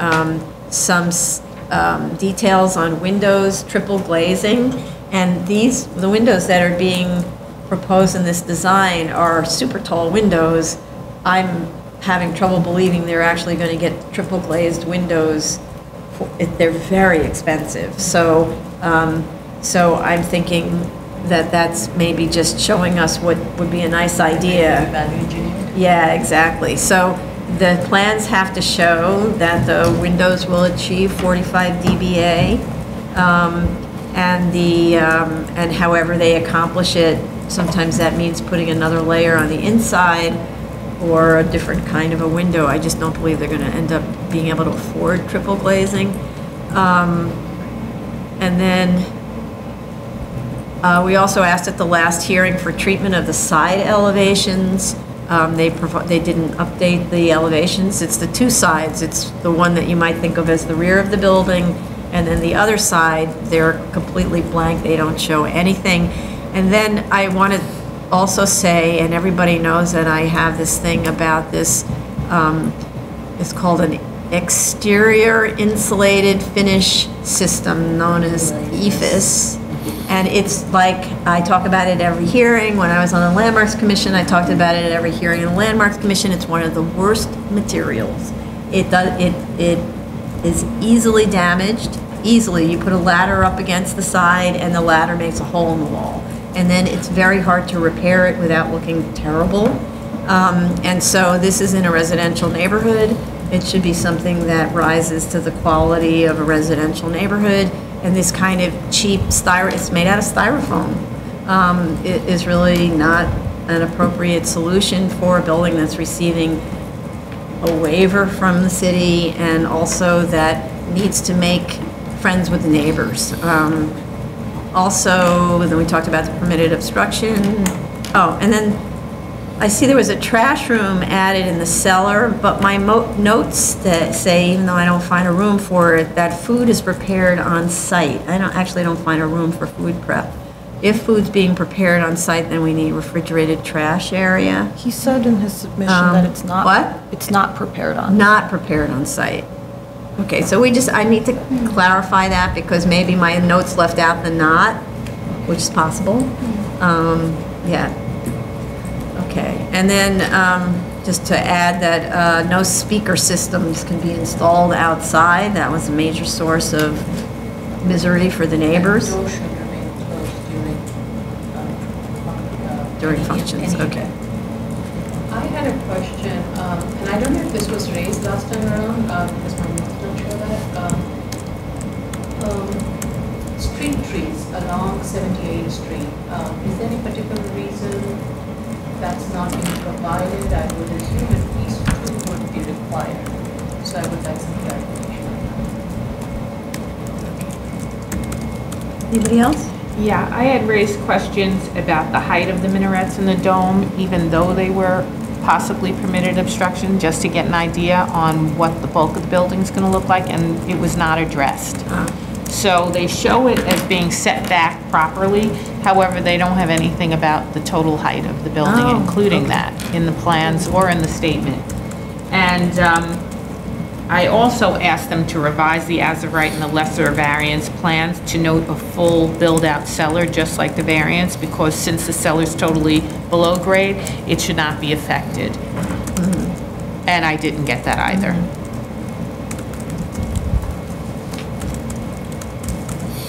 some details on windows, triple glazing, and the windows that are being proposed in this design are super tall windows. I'm having trouble believing they're actually going to get triple glazed windows. They're very expensive. So I'm thinking that that's maybe just showing us what would be a nice idea. Yeah, exactly. So the plans have to show that the windows will achieve 45 dBA, and however they accomplish it, sometimes that means putting another layer on the inside or a different kind of a window. I just don't believe they're going to end up being able to afford triple glazing. And then we also asked at the last hearing for treatment of the side elevations. They didn't update the elevations. It's the two sides. It's the one that you might think of as the rear of the building, and then the other side, they're completely blank. They don't show anything. And then I want to also say, and everybody knows that I have this thing about this, it's called an exterior insulated finish system known as EIFS. And it's like, I talk about it every hearing. When I was on the Landmarks Commission, I talked about it at every hearing in the Landmarks Commission. It's one of the worst materials. It is easily damaged. Easily, you put a ladder up against the side and the ladder makes a hole in the wall. And then it's very hard to repair it without looking terrible. And so this is in a residential neighborhood. It should be something that rises to the quality of a residential neighborhood. And this kind of cheap it's made out of styrofoam. It is really not an appropriate solution for a building that's receiving a waiver from the city and also that needs to make friends with the neighbors. Also, then we talked about the permitted obstruction. Oh, and then I see there was a trash room added in the cellar, but my notes that say, even though I don't find a room for it, that food is prepared on site. I don't find a room for food prep. If food's being prepared on site, then we need refrigerated trash area. He said in his submission that it's not. What? It's not prepared on. Not prepared on site. Okay, so I need to clarify that because maybe my notes left out the not, which is possible. Yeah. Okay, and then just to add that no speaker systems can be installed outside. That was a major source of misery for the neighbors. Doors should remain closed During functions, okay. I had a question, and I don't know if this was raised last time around, because my notes don't show that. Street trees along 78th Street, is there any particular reason that's not being provided? I would assume at least two would be required. So I would like some clarification on that. Anybody else? Yeah, I had raised questions about the height of the minarets in the dome, even though they were possibly permitted obstruction, just to get an idea on what the bulk of the building's going to look like, and it was not addressed. So they show it as being set back properly. However, they don't have anything about the total height of the building, including that in the plans or in the statement. And I also asked them to revise the as-of-right and the lesser variance plans to note a full build-out cellar, just like the variance, because since the cellar's totally below grade, it should not be affected. And I didn't get that either.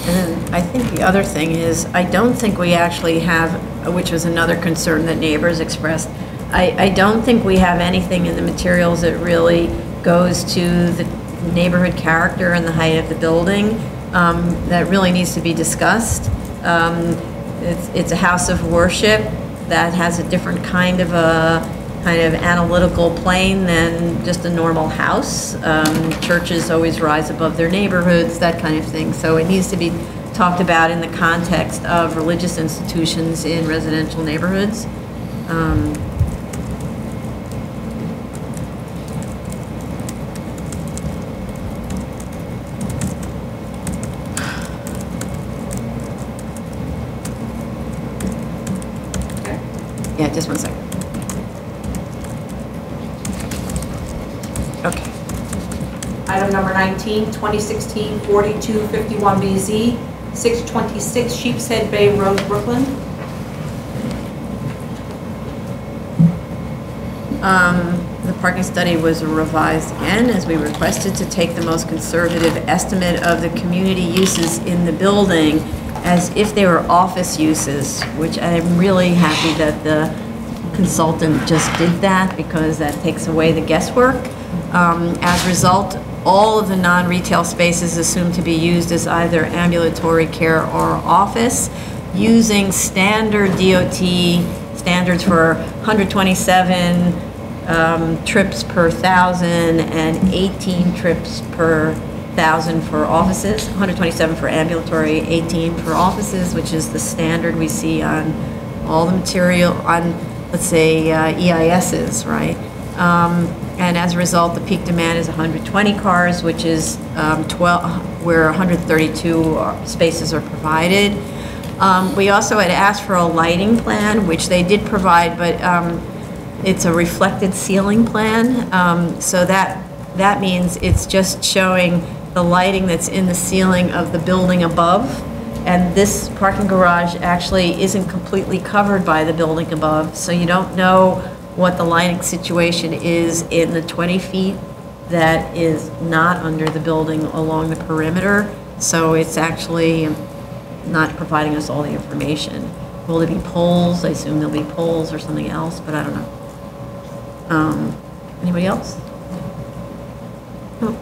And then I think the other thing is, I don't think we actually have, which was another concern that neighbors expressed, I don't think we have anything in the materials that really goes to the neighborhood character and the height of the building that really needs to be discussed. It's a house of worship that has a different kind of analytical plane than just a normal house. Churches always rise above their neighborhoods, that kind of thing. So it needs to be talked about in the context of religious institutions in residential neighborhoods. Yeah, just one second. Okay. Item number 19, 2016-4251BZ, 626 Sheepshead Bay Road, Brooklyn. The parking study was revised again, as we requested, to take the most conservative estimate of the community uses in the building as if they were office uses, which I'm really happy that the consultant just did that, because that takes away the guesswork. As a result, all of the non-retail spaces assumed to be used as either ambulatory care or office, using standard DOT standards for 127 trips per 1,000 and 18 trips per 1,000 for offices, 127 for ambulatory, 18 for offices, which is the standard we see on all the material, on, let's say, EISs, right? And as a result, the peak demand is 120 cars, which is where 132 spaces are provided. We also had asked for a lighting plan, which they did provide, but it's a reflected ceiling plan. So that means it's just showing the lighting that's in the ceiling of the building above. And this parking garage actually isn't completely covered by the building above, so you don't know what the lighting situation is in the 20 feet that is not under the building along the perimeter. So it's actually not providing us all the information. Will there be poles? I assume there'll be poles or something else, but I don't know. Anybody else? No.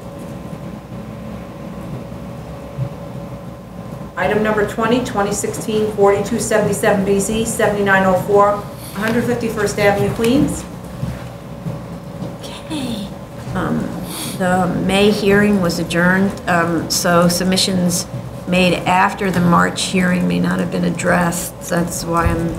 Item number 20, 2016-4277BZ, 7904 151st Avenue, Queens. Okay. The May hearing was adjourned, so submissions made after the March hearing may not have been addressed. That's why I'm,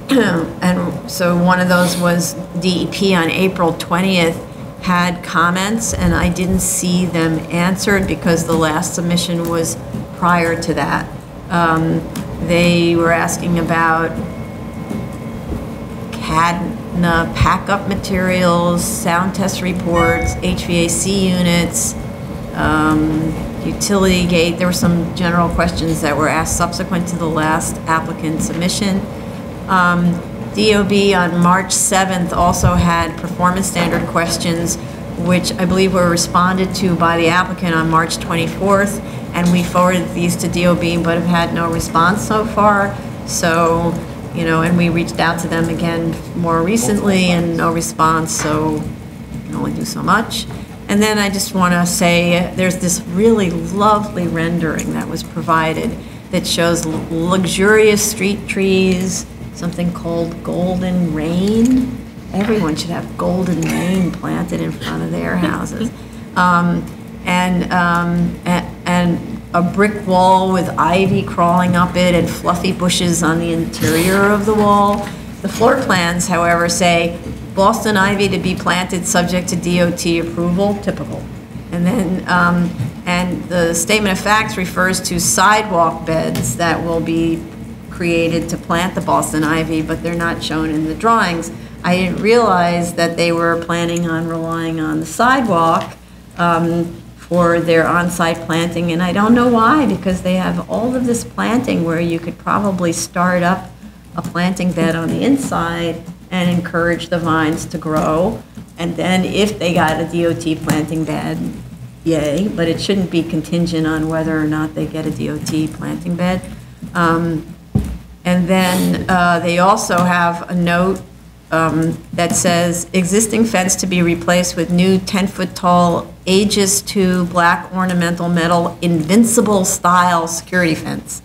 and so one of those was DEP on April 20th had comments, and I didn't see them answered because the last submission was prior to that. They were asking about CADNA pack-up materials, sound test reports, HVAC units, utility gate. There were some general questions that were asked subsequent to the last applicant submission. DOB on March 7th also had performance standard questions, which I believe were responded to by the applicant on March 24th, and we forwarded these to DOB but have had no response so far. So, you know, and we reached out to them again more recently and no response, so you can only do so much. And then I just want to say there's this really lovely rendering that was provided that shows luxurious street trees, something called golden rain. Everyone should have golden rain planted in front of their houses. And a brick wall with ivy crawling up it and fluffy bushes on the interior of the wall. The floor plans, however, say Boston ivy to be planted subject to DOT approval, typical. And then, and the statement of facts refers to sidewalk beds that will be created to plant the Boston ivy, but they're not shown in the drawings. I didn't realize that they were planning on relying on the sidewalk for their on-site planting, and I don't know why, because they have all of this planting where you could probably start up a planting bed on the inside and encourage the vines to grow. And then if they got a DOT planting bed, yay, but it shouldn't be contingent on whether or not they get a DOT planting bed. And then they also have a note that says, existing fence to be replaced with new 10-foot tall Aegis 2 black ornamental metal invincible style security fence.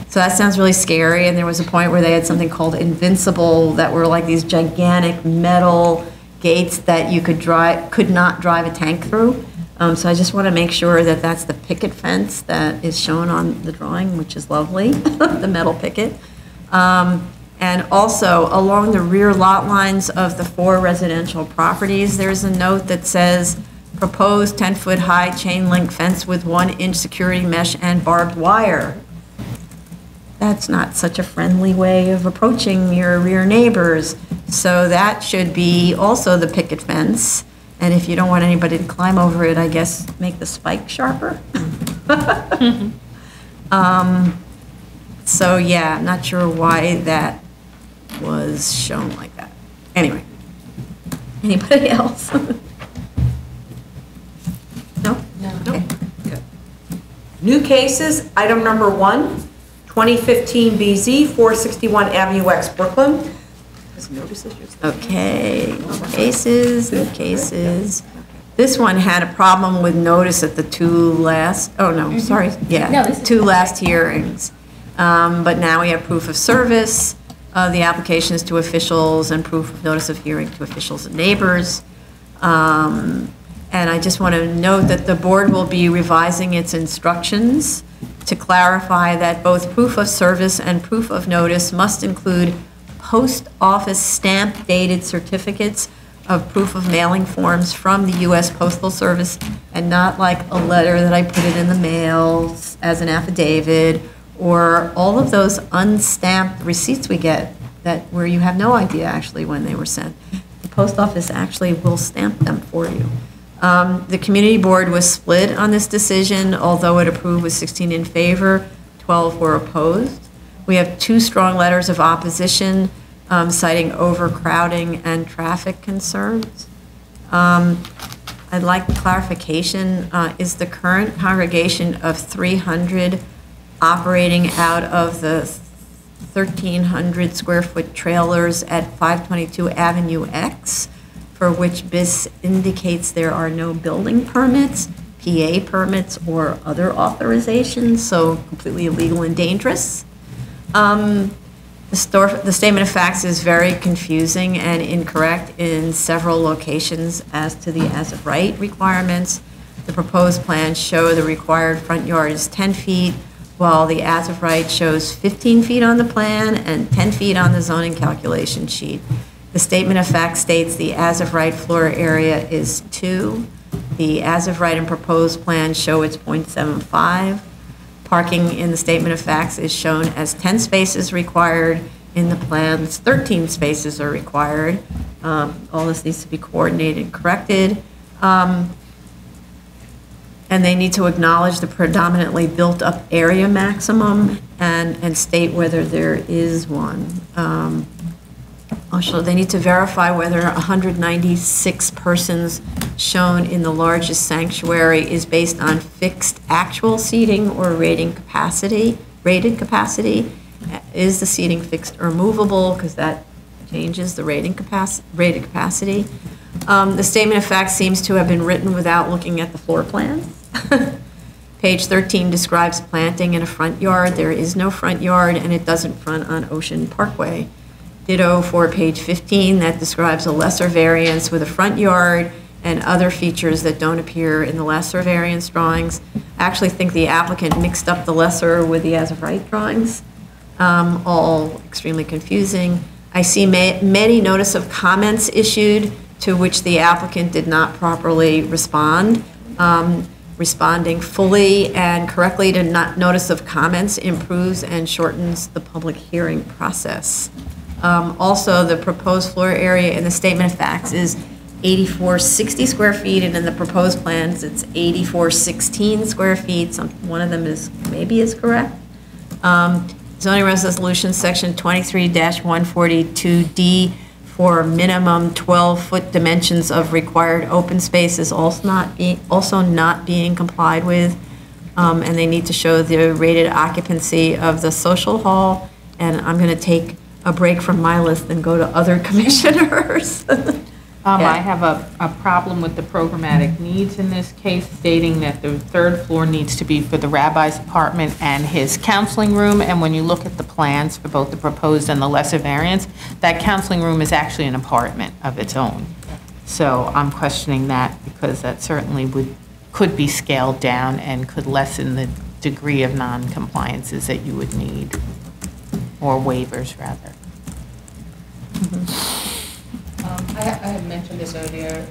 So that sounds really scary, and there was a point where they had something called invincible that were like these gigantic metal gates that you could not drive a tank through. So I just want to make sure that that's the picket fence that is shown on the drawing, which is lovely, the metal picket. And also, along the rear lot lines of the 4 residential properties, there's a note that says, proposed 10-foot high chain link fence with 1-inch security mesh and barbed wire. That's not such a friendly way of approaching your rear neighbors. So that should be also the picket fence. And if you don't want anybody to climb over it, I guess make the spike sharper. So yeah, I'm not sure why that was shown like that. Anyway, anybody else? No? No. Okay, good. New cases, item number 1, 2015 BZ, 461 Avenue X, Brooklyn. Okay, new cases. This one had a problem with notice at the 2 last, oh no, sorry, yeah, 2 last hearings. But now we have proof of service, the applications to officials, and proof of notice of hearing to officials and neighbors. And I just want to note that the board will be revising its instructions to clarify that both proof of service and proof of notice must include post office stamp dated certificates of proof of mailing forms from the U.S. Postal Service, and not like a letter that I put it in the mail as an affidavit, or all of those unstamped receipts we get that where you have no idea actually when they were sent. The post office actually will stamp them for you. The community board was split on this decision, although it approved with 16 in favor, 12 were opposed. We have 2 strong letters of opposition citing overcrowding and traffic concerns. I'd like clarification. Is the current congregation of 300 operating out of the 1,300 square foot trailers at 522 Avenue X, for which BIS indicates there are no building permits, PA permits, or other authorizations, so completely illegal and dangerous? The statement of facts is very confusing and incorrect in several locations as to the as-of-right requirements. The proposed plans show the required front yard is 10 feet, while the as-of-right shows 15 feet on the plan and 10 feet on the zoning calculation sheet. The statement of fact states the as-of-right floor area is 2. The as-of-right and proposed plans show it's 0.75. Parking in the statement of facts is shown as 10 spaces required. In the plans, 13 spaces are required. All this needs to be coordinated and corrected. And they need to acknowledge the predominantly built-up area maximum and state whether there is one. Also, they need to verify whether 196 persons shown in the largest sanctuary is based on fixed actual seating or rated capacity. Is the seating fixed or movable? Because that changes the rated capacity. The statement of facts seems to have been written without looking at the floor plans. Page 13 describes planting in a front yard. There is no front yard, and it doesn't front on Ocean Parkway. Ditto for page 15, that describes a lesser variance with a front yard and other features that don't appear in the lesser variance drawings. I actually think the applicant mixed up the lesser with the as-of-right drawings, all extremely confusing. I see many notice of comments issued to which the applicant did not properly respond. Responding fully and correctly to notice of comments improves and shortens the public hearing process. Also, the proposed floor area in the statement of facts is 8460 square feet, and in the proposed plans, it's 8416 square feet. One of them maybe is correct. Zoning resolution section 23-142D for minimum 12-foot dimensions of required open space is also not being complied with. And they need to show the rated occupancy of the social hall. And I'm going to take a break from my list and go to other commissioners. I have a problem with the programmatic needs in this case, stating that the third floor needs to be for the rabbi's apartment and his counseling room. And when you look at the plans for both the proposed and the lesser variance, that counseling room is actually an apartment of its own. So I'm questioning that because that certainly could be scaled down and could lessen the degree of non-compliances that you would need, or waivers rather. I had mentioned this earlier.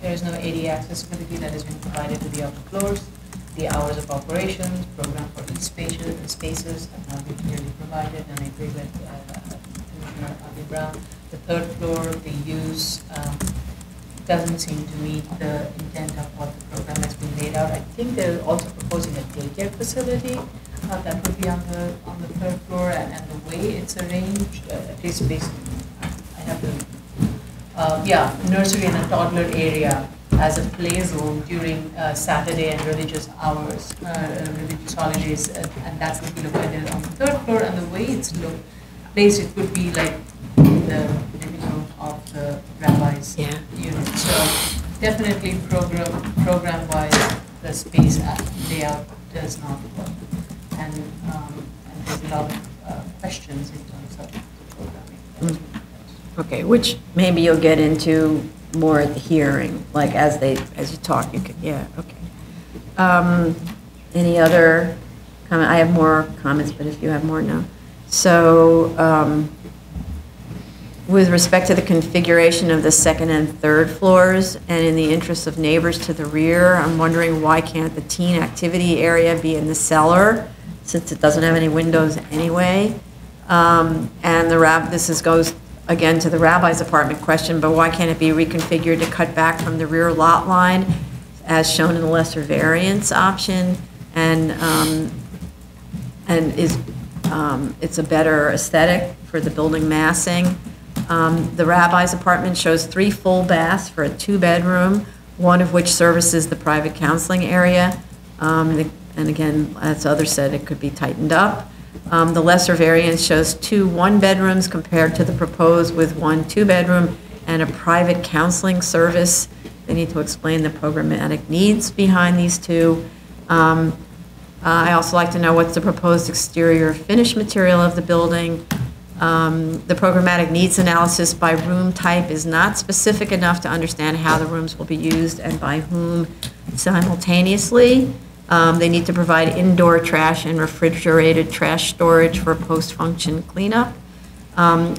There is no AD accessibility that has been provided to the upper floors. The hours of operations, program for each spaces have not been clearly provided, and I agree with Commissioner Avi Brown. The third floor, the use doesn't seem to meet the intent of what the program has been laid out. I think they're also proposing a daycare facility that would be on the third floor, and the way it's arranged, at least based. I have to, nursery and a toddler area as a play zone during Saturday and religious hours, religious holidays, and that would be located on the third floor. And the way it's placed, it would be like in the living room of the rabbi's unit. So definitely program-wise, the space layout does not work, and there's a lot of questions in terms of the programming. Okay, which maybe you'll get into more at the hearing, like as you talk, you could, okay. Any other comment? I have more comments, but if you have more, no. So, with respect to the configuration of the second and third floors, and in the interest of neighbors to the rear, I'm wondering why can't the teen activity area be in the cellar, since it doesn't have any windows anyway? And this goes again to the rabbi's apartment question, but why can't it be reconfigured to cut back from the rear lot line as shown in the lesser variance option, and it's a better aesthetic for the building massing. The rabbi's apartment shows 3 full baths for a 2-bedroom, one of which services the private counseling area. And again, as others said, it could be tightened up. The lesser variance shows 2 1-bedrooms compared to the proposed with 1 2-bedroom and a private counseling service. They need to explain the programmatic needs behind these 2. I also like to know what's the proposed exterior finish material of the building. The programmatic needs analysis by room type is not specific enough to understand how the rooms will be used and by whom simultaneously. They need to provide indoor trash and refrigerated trash storage for post-function cleanup.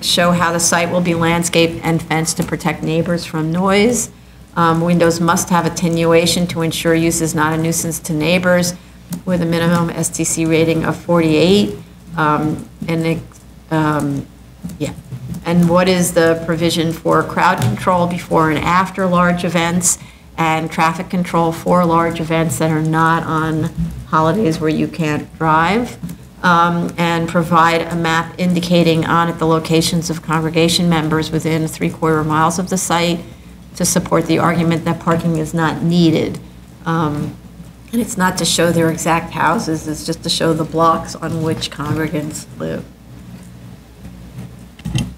Show how the site will be landscaped and fenced to protect neighbors from noise. Windows must have attenuation to ensure use is not a nuisance to neighbors, with a minimum STC rating of 48. And what is the provision for crowd control before and after large events, and traffic control for large events that are not on holidays where you can't drive, and provide a map indicating on it the locations of congregation members within 3/4 miles of the site to support the argument that parking is not needed. And it's not to show their exact houses, it's just to show the blocks on which congregants live.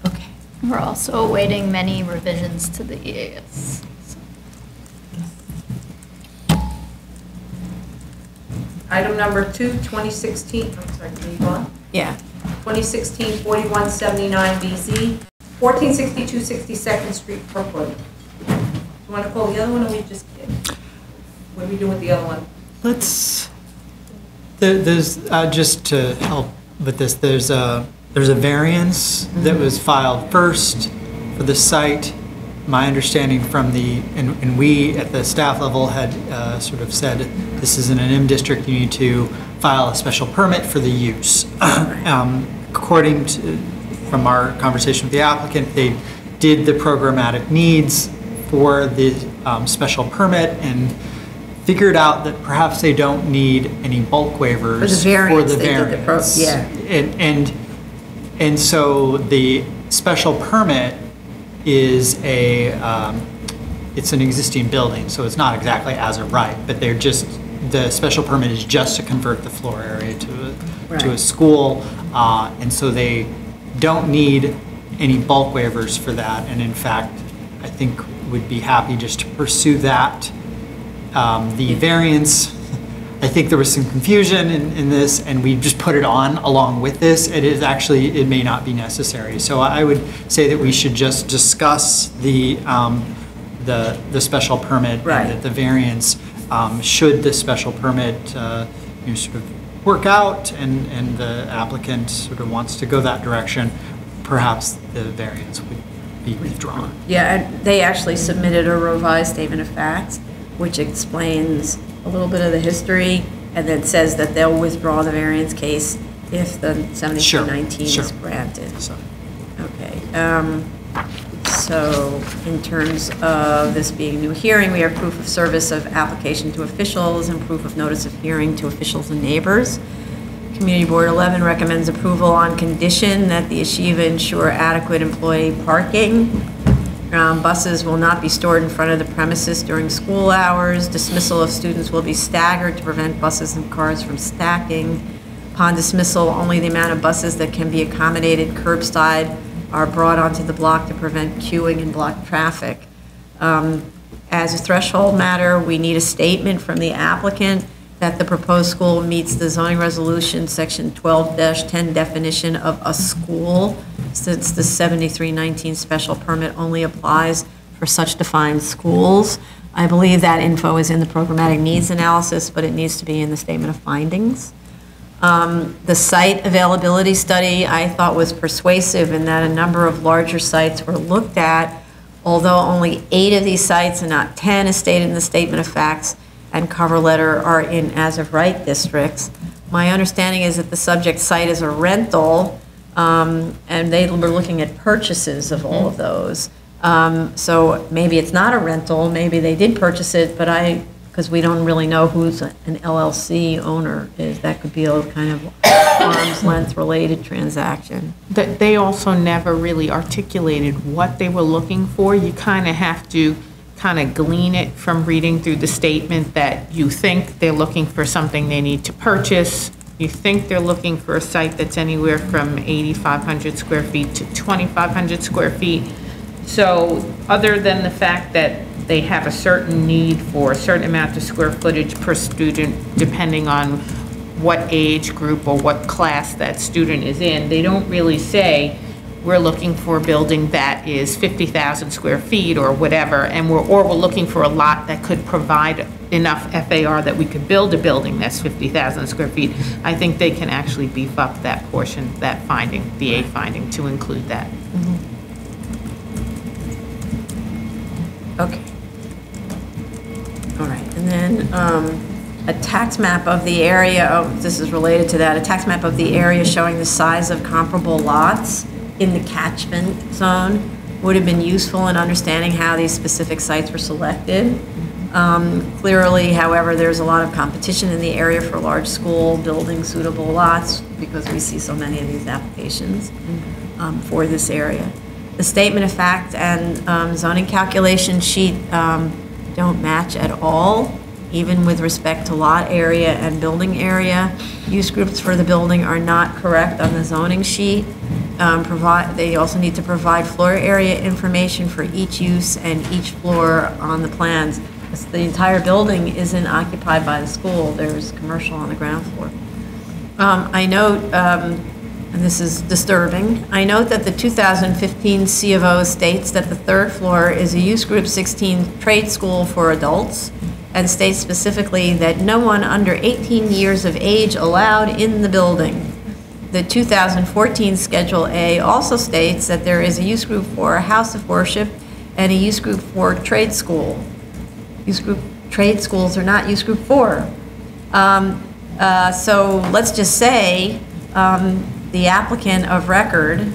Okay. We're also awaiting many revisions to the EAS. Item number 2, 2016, I'm sorry, can you go on? Yeah. 2016-4179 BZ, 1462 62nd Street, Brooklyn. Do you want to call the other one, or we just kidding? What are we doing with the other one? There's just to help with this, there's a variance that was filed first for the site. My understanding from and we at the staff level had sort of said, this is in an M district, you need to file a special permit for the use. according to, from our conversation with the applicant, they did the programmatic needs for the special permit and figured out that perhaps they don't need any bulk waivers For the variance, they did variance. And so the special permit is it's an existing building, so it's not exactly as of right, but the special permit is just to convert the floor area to a school, and so they don't need any bulk waivers for that, and in fact, I think would be happy just to pursue that. The variance, I think there was some confusion in this, and we just put it on along with this. It may not be necessary. So I would say that we should just discuss the special permit, Right. and that the variance, should the special permit sort of work out, and the applicant sort of wants to go that direction, perhaps the variance would be withdrawn. Yeah, and they actually submitted a revised statement of facts, which explains a little bit of the history, and then says that they'll withdraw the variance case if the 7319 Sure. is granted. So, Okay. So in terms of this being a new hearing, we have proof of service of application to officials and proof of notice of hearing to officials and neighbors. Community Board 11 recommends approval on condition that the yeshiva ensure adequate employee parking. Buses will not be stored in front of the premises during school hours. Dismissal of students will be staggered to prevent buses and cars from stacking. Upon dismissal, only the amount of buses that can be accommodated curbside are brought onto the block to prevent queuing and block traffic. As a threshold matter, we need a statement from the applicant that the proposed school meets the zoning resolution, section 12-10 definition of a school, since the 7319 special permit only applies for such defined schools. I believe that info is in the programmatic needs analysis, but it needs to be in the statement of findings. The site availability study I thought was persuasive in that a number of larger sites were looked at, although only 8 of these sites and not 10 as stated in the statement of facts and cover letter are in as-of-right districts. My understanding is that the subject site is a rental, and they were looking at purchases of all of those. So maybe it's not a rental, maybe they did purchase it, but because we don't really know who's an LLC owner is, that could be a kind of arm's length related transaction. They also never really articulated what they were looking for. You kind of have to kind of glean it from reading through the statement that you think they're looking for something they need to purchase. You think they're looking for a site that's anywhere from 8,500 square feet to 2,500 square feet. So other than the fact that they have a certain need for a certain amount of square footage per student, depending on what age group or what class that student is in, they don't really say, we're looking for a building that is 50,000 square feet or whatever, and we're looking for a lot that could provide enough FAR that we could build a building that's 50,000 square feet. I think they can actually beef up that portion, that finding, the A finding, to include that. Okay. All right, and then a tax map of the area, this is related to that, a tax map of the area showing the size of comparable lots in the catchment zone would have been useful in understanding how these specific sites were selected. Clearly, however, there's a lot of competition in the area for large school building suitable lots because we see so many of these applications for this area. The statement of fact and zoning calculation sheet don't match at all, even with respect to lot area and building area. Use groups for the building are not correct on the zoning sheet. They also need to provide floor area information for each use and each floor on the plans. The entire building isn't occupied by the school. There's commercial on the ground floor. I note, and this is disturbing, I note that the 2015 C of O states that the third floor is a use group 16 trade school for adults, and states specifically that no one under 18 years of age allowed in the building. The 2014 Schedule A also states that there is a use group for a house of worship and a use group for trade school. Use group trade schools are not use group 4. So let's just say the applicant of record,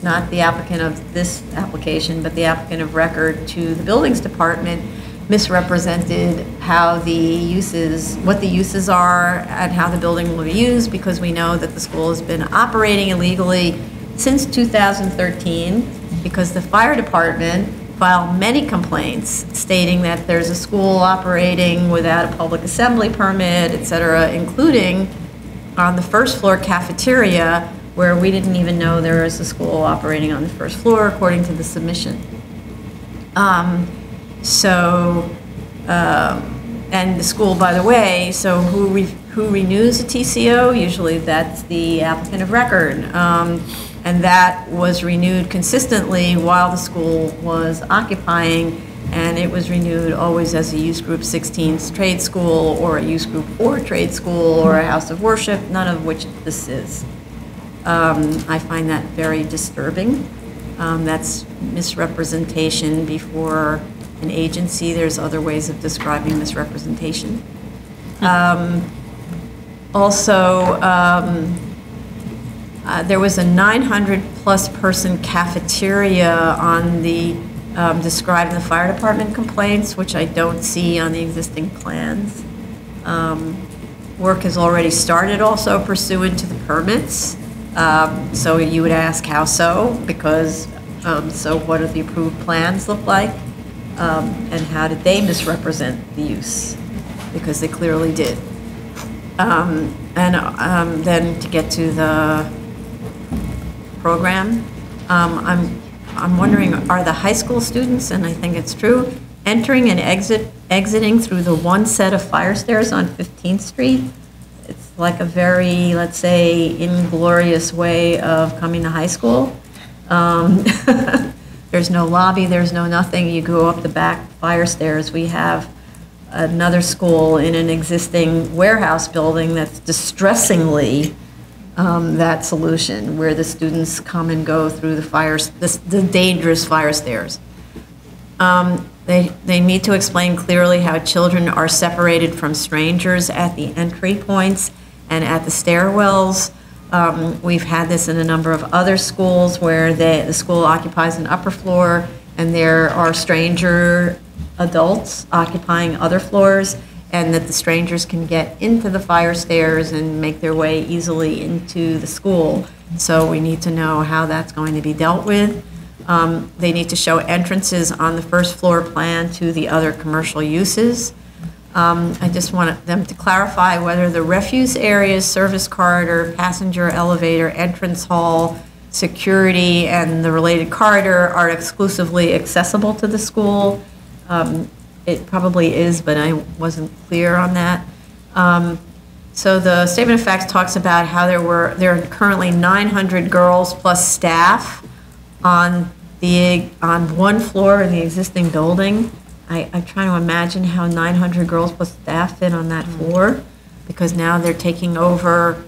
not the applicant of this application, but the applicant of record to the buildings department misrepresented how the uses, what the uses are and how the building will be used, because we know that the school has been operating illegally since 2013, because the fire department filed many complaints stating that there's a school operating without a public assembly permit, et cetera, including on the first floor cafeteria, where we didn't even know there was a school operating on the first floor, according to the submission. And the school, by the way, so who renews a TCO? Usually that's the applicant of record. And that was renewed consistently while the school was occupying, and it was renewed always as a Use Group 16 trade school or a Use Group 4 trade school or a house of worship, none of which this is. I find that very disturbing. That's misrepresentation before an agency. There's other ways of describing misrepresentation. There was a 900-plus person cafeteria on the described in the fire department complaints, which I don't see on the existing plans. Work has already started also pursuant to the permits. So you would ask how so, because so what do the approved plans look like? And how did they misrepresent the use? Because they clearly did. Then to get to the program, I'm wondering, are the high school students, and I think it's true, entering and exiting through the one set of fire stairs on 15th Street? It's like a very, let's say, inglorious way of coming to high school. There's no lobby, there's no nothing. You go up the back fire stairs. We have another school in an existing warehouse building that's distressingly that solution, where the students come and go through the dangerous fire stairs. They need to explain clearly how children are separated from strangers at the entry points and at the stairwells. We've had this in a number of other schools where the school occupies an upper floor and there are stranger adults occupying other floors, and that the strangers can get into the fire stairs and make their way easily into the school. So we need to know how that's going to be dealt with. They need to show entrances on the first floor plan to the other commercial uses. I just want them to clarify whether the refuse areas, service corridor, passenger elevator, entrance hall, security, and the related corridor are exclusively accessible to the school. It probably is, but I wasn't clear on that. So the statement of facts talks about how there are currently 900 girls plus staff on one floor in the existing building. I'm trying to imagine how 900 girls plus staff fit on that floor, because now they're taking over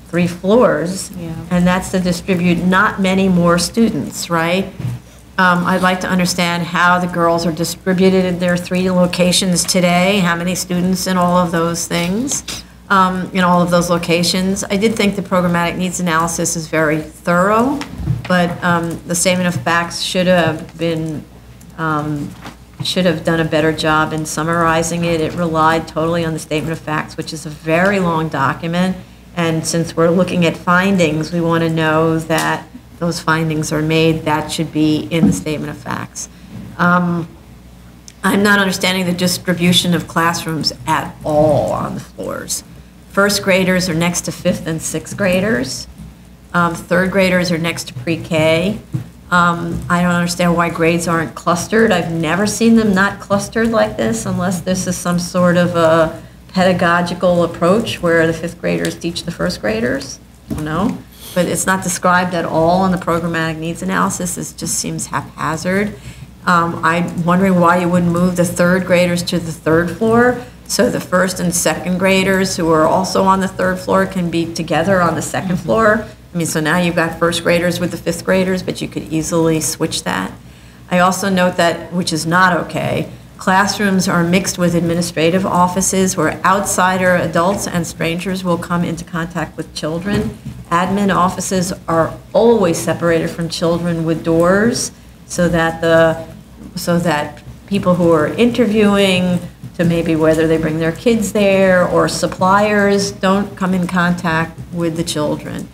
3 floors, and that's to distribute not many more students, right? I'd like to understand how the girls are distributed in their 3 locations today, how many students in all of those things, in all of those locations. I did think the programmatic needs analysis is very thorough, but the statement of facts should have done a better job in summarizing it. It relied totally on the statement of facts, which is a very long document, and since we're looking at findings, we want to know that those findings are made. That should be in the statement of facts. I'm not understanding the distribution of classrooms at all on the floors. First graders are next to 5th and 6th graders. 3rd graders are next to pre-K. I don't understand why grades aren't clustered. I've never seen them not clustered like this, unless this is some sort of a pedagogical approach where the 5th graders teach the 1st graders. I don't know. But it's not described at all in the programmatic needs analysis. It just seems haphazard. I'm wondering why you wouldn't move the 3rd graders to the 3rd floor, so the 1st and 2nd graders who are also on the 3rd floor can be together on the 2nd floor. I mean, so now you've got 1st graders with the 5th graders, but you could easily switch that. I also note that, which is not okay, Classrooms are mixed with administrative offices where outsider adults and strangers will come into contact with children. Admin offices are always separated from children with doors so that people who are interviewing, to maybe whether they bring their kids there or suppliers, don't come in contact with the children.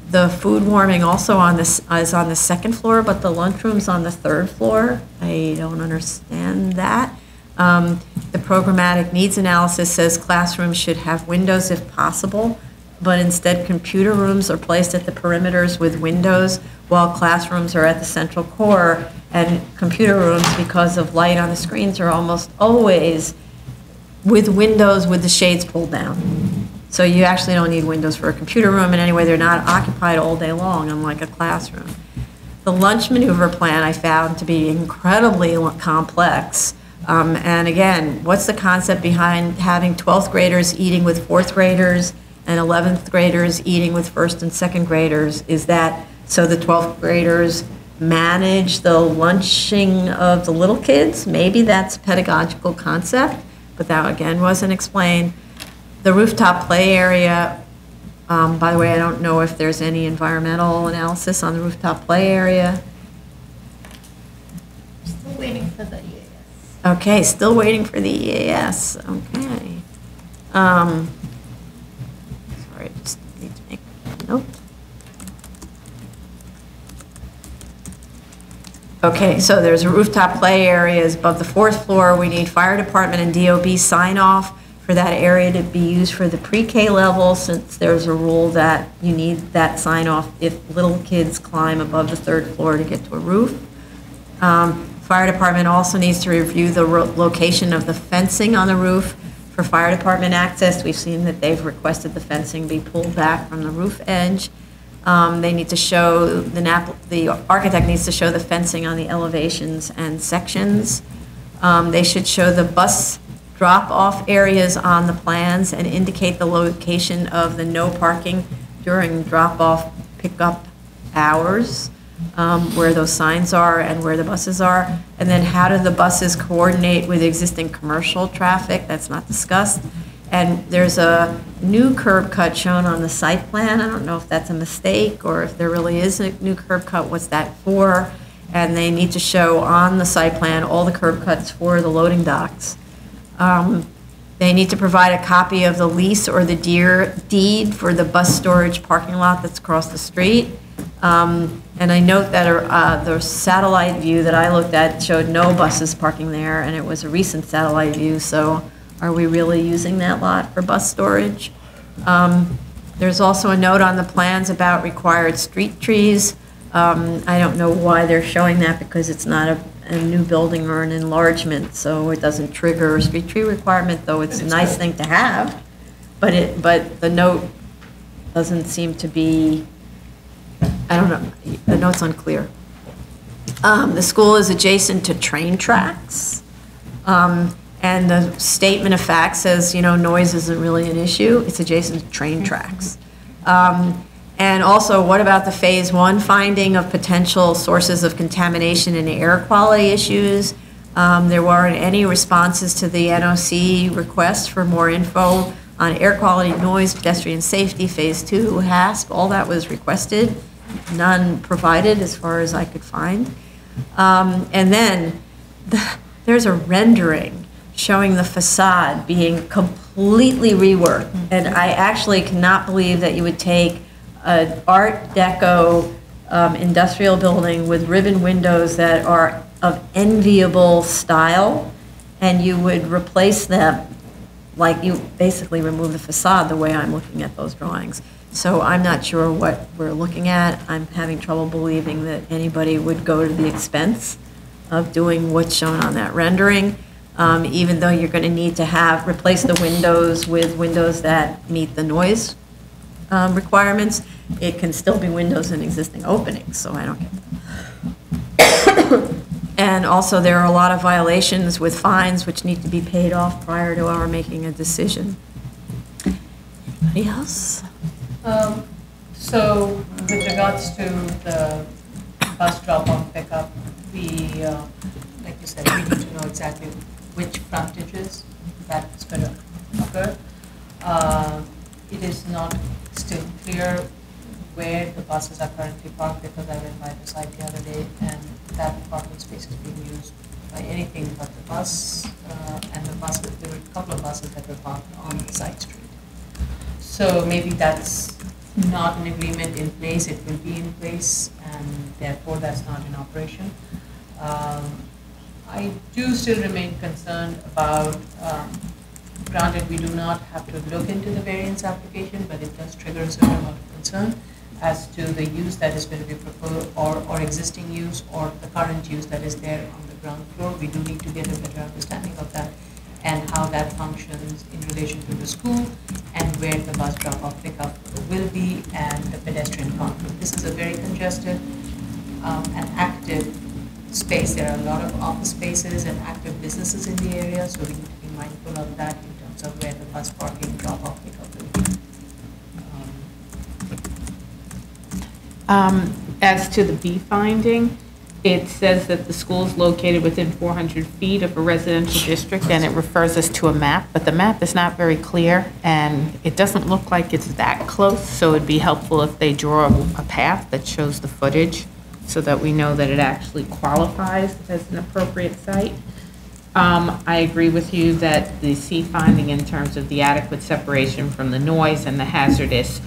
The food warming also is on the second floor, but the lunchroom's on the third floor. I don't understand that. The programmatic needs analysis says classrooms should have windows if possible, but instead computer rooms are placed at the perimeters with windows, while classrooms are at the central core, and computer rooms, because of light on the screens, are almost always with windows with the shades pulled down. So you actually don't need windows for a computer room, and anyway, they're not occupied all day long, unlike a classroom. The lunch maneuver plan I found to be incredibly complex. And again, what's the concept behind having 12th graders eating with 4th graders and 11th graders eating with 1st and 2nd graders? Is that so the 12th graders manage the lunching of the little kids? Maybe that's a pedagogical concept, but that again wasn't explained. The rooftop play area, by the way, I don't know if there's any environmental analysis on the rooftop play area. Still waiting for the EAS. Okay, still waiting for the EAS. Okay. Sorry, I just need to make a note. Okay, so there's a rooftop play areas above the 4th floor. We need fire department and DOB sign off for that area to be used for the pre-K level, since there's a rule that you need that sign off if little kids climb above the 3rd floor to get to a roof. Fire department also needs to review the location of the fencing on the roof for fire department access. We've seen that they've requested the fencing be pulled back from the roof edge. They need to show, the architect needs to show the fencing on the elevations and sections. They should show the bus drop-off areas on the plans and indicate the location of the no parking during drop-off pickup hours, where those signs are and where the buses are. And then how do the buses coordinate with existing commercial traffic? That's not discussed. And there's a new curb cut shown on the site plan. I don't know if that's a mistake or if there really is a new curb cut, what's that for? And they need to show on the site plan all the curb cuts for the loading docks. They need to provide a copy of the lease or the deed for the bus storage parking lot that's across the street. And I note that the satellite view that I looked at showed no buses parking there, and it was a recent satellite view, so are we really using that lot for bus storage? There's also a note on the plans about required street trees. I don't know why they're showing that, because it's not a new building or an enlargement, so it doesn't trigger a street tree requirement, though it's a nice thing to have. But the note doesn't seem to be, I don't know, the note's unclear. The school is adjacent to train tracks. And the statement of fact says, noise isn't really an issue. It's adjacent to train tracks. And also, what about the phase 1 finding of potential sources of contamination and air quality issues? There weren't any responses to the NOC request for more info on air quality, noise, pedestrian safety, phase 2, HASP, all that was requested, none provided as far as I could find. And then there's a rendering showing the facade being completely reworked. And I actually cannot believe that you would take an Art Deco industrial building with ribbon windows that are of enviable style, and you would replace them, like you basically remove the facade the way I'm looking at those drawings. So I'm not sure what we're looking at. I'm having trouble believing that anybody would go to the expense of doing what's shown on that rendering, even though you're going to need to replace the windows with windows that meet the noise requirements. It can still be windows in existing openings, so I don't get that. And also, there are a lot of violations with fines which need to be paid off prior to our making a decision. Anybody else? So with regards to the bus drop-off pickup, the like you said, we need to know exactly which frontages that's going to occur. It is not still clear where the buses are currently parked, because I went by the site the other day and that parking space is being used by anything but the bus, and the buses, there were a couple of buses that were parked on the side street. So maybe that's not an agreement in place, it will be in place, and therefore that's not in operation. I do still remain concerned about, granted, we do not have to look into the variance application, but it does trigger a certain amount of concern as to the use that is going to be proposed, or existing use, or the current use that is there on the ground floor. We do need to get a better understanding of that and how that functions in relation to the school and where the bus drop-off pickup will be and the pedestrian conflict. This is a very congested and active space. There are a lot of office spaces and active businesses in the area, so we need to be mindful of that in terms of where the bus parking drop-off pickup will be. As to the B finding, it says that the school is located within 400 feet of a residential district, and it refers us to a map, but the map is not very clear, and it doesn't look like it's that close, so it'd be helpful if they draw a path that shows the footage so that we know that it actually qualifies as an appropriate site. I agree with you that the C finding in terms of the adequate separation from the noise and the hazardous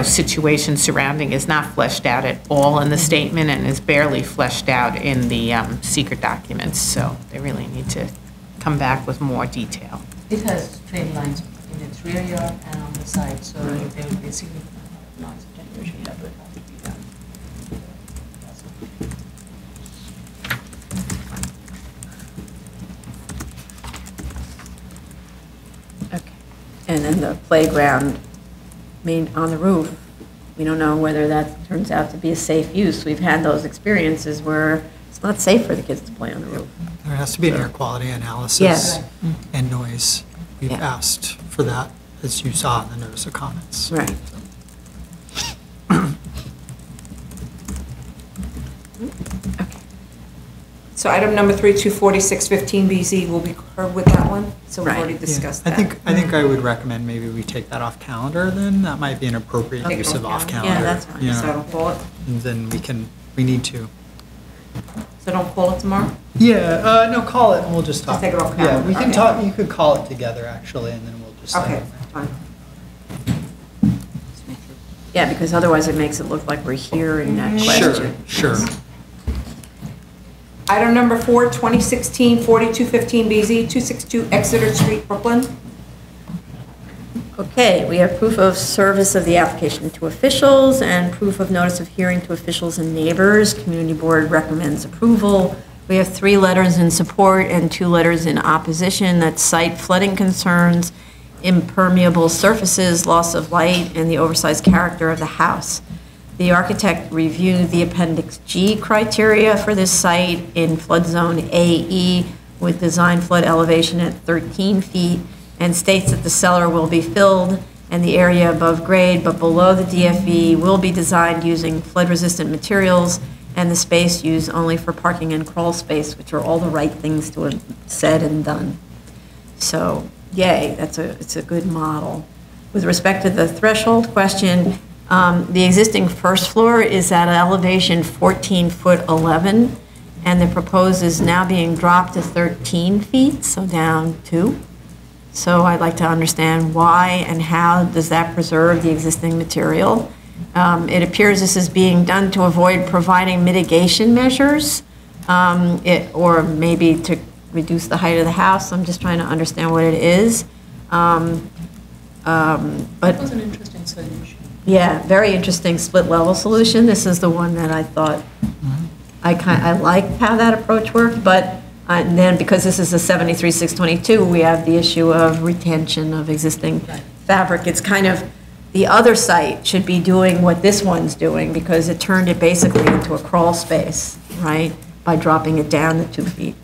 situation surrounding is not fleshed out at all in the statement and is barely fleshed out in the secret documents. So they really need to come back with more detail. It has train lines in its rear yard and on the side, so there will be a significant amount of noise generation that would have to be done. Okay. And then the playground on the roof, we don't know whether that turns out to be a safe use. We've had those experiences where it's not safe for the kids to play on the roof. There has to be an air quality analysis Yes. and noise. We've Yeah. asked for that, as you saw in the notice of comments. Right. So item number 3, 24615BZ will be heard with that one, so we've Right. already Yeah. discussed I that. think I would recommend maybe we take that off calendar then. That might be an appropriate Take it use off of off calendar. calendar. Yeah, that's fine. you So know. don't call it, And then we need to. so don't call it tomorrow? Yeah, no, call it and we'll just talk. take it off Yeah, calendar, we can okay. talk, you could call it together actually, and then we'll just. Okay, fine. Yeah, because otherwise it makes it look like we're hearing that question. Sure. Item number 4, 2016-4215BZ, 262 Exeter Street, Brooklyn. Okay, we have proof of service of the application to officials and proof of notice of hearing to officials and neighbors. Community Board recommends approval. We have 3 letters in support and 2 letters in opposition that cite flooding concerns, impermeable surfaces, loss of light, and the oversized character of the house. The architect reviewed the Appendix G criteria for this site in flood zone AE with design flood elevation at 13 feet and states that the cellar will be filled and the area above grade but below the DFE will be designed using flood-resistant materials and the space used only for parking and crawl space, which are all the right things to have said and done. So, yay, it's a good model. With respect to the threshold question, the existing first floor is at elevation 14 foot 11, and the proposed is now being dropped to 13 feet, so down 2. So I'd like to understand why and how does that preserve the existing material. It appears this is being done to avoid providing mitigation measures, or maybe to reduce the height of the house. I'm just trying to understand what it is. That But was an interesting solution. yeah, very interesting split level solution. This is the one that I thought, I liked how that approach worked, but and then because this is a 73-622, we have the issue of retention of existing fabric. It's kind of, the other site should be doing what this one's doing because it turned it basically into a crawl space, right, by dropping it down to 2 feet.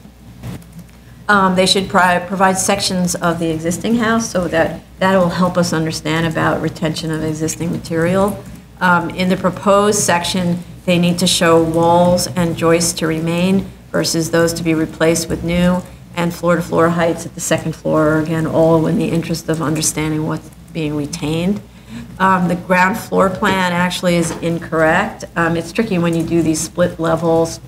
They should provide sections of the existing house so that will help us understand about retention of existing material. In the proposed section, they need to show walls and joists to remain, versus those to be replaced with new, and floor-to-floor heights at the second floor, again, all in the interest of understanding what's being retained. The ground floor plan actually is incorrect. It's tricky when you do these split levels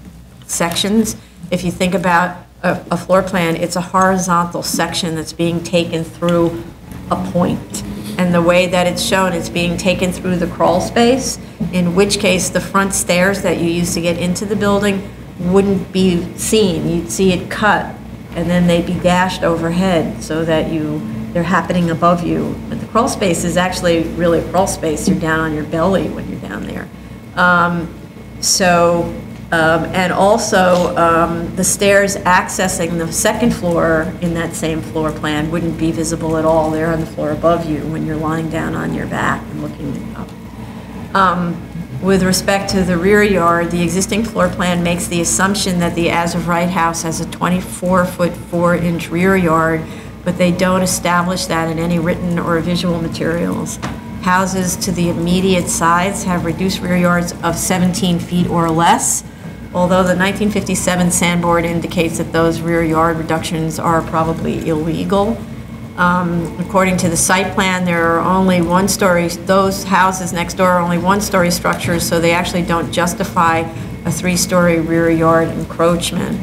sections. If you think about a floor plan, it's a horizontal section that's being taken through a point. And the way that it's shown, it's being taken through the crawl space, in which case the front stairs that you use to get into the building wouldn't be seen. You'd see it cut, and then they'd be dashed overhead so that they're happening above you. But the crawl space is actually really a crawl space. You're down on your belly when you're down there. And also, the stairs accessing the second floor in that same floor plan wouldn't be visible at all. They're on the floor above you when you're lying down on your back and looking up. With respect to the rear yard, the existing floor plan makes the assumption that the as-of-right house has a 24-foot 4-inch rear yard, but they don't establish that in any written or visual materials. Houses to the immediate sides have reduced rear yards of 17 feet or less, although the 1957 sandboard indicates that those rear yard reductions are probably illegal. According to the site plan, there are only one-story, those houses next door are only one-story structures, so they actually don't justify a 3-story rear yard encroachment.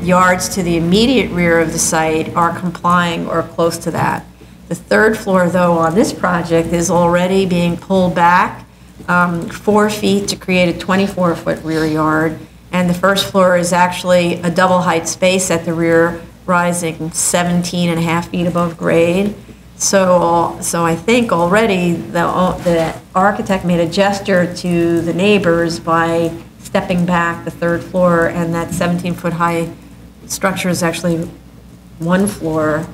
Yards to the immediate rear of the site are complying or close to that. The third floor, though, on this project is already being pulled back 4 feet to create a 24-foot rear yard, and the first floor is actually a double-height space at the rear, rising 17.5 feet above grade. So I think already the architect made a gesture to the neighbors by stepping back the third floor, and that 17-foot high structure is actually one floor,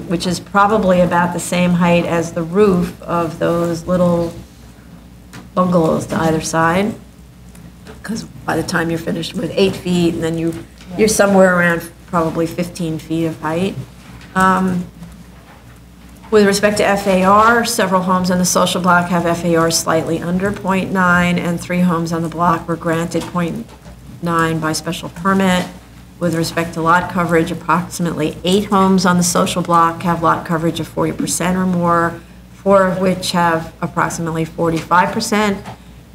which is probably about the same height as the roof of those little bungalows to either side. Because by the time you're finished with 8 feet, and then you're somewhere around probably 15 feet of height. With respect to FAR, several homes on the social block have FAR slightly under 0.9, and 3 homes on the block were granted 0.9 by special permit. With respect to lot coverage, approximately 8 homes on the social block have lot coverage of 40% or more, 4 of which have approximately 45%.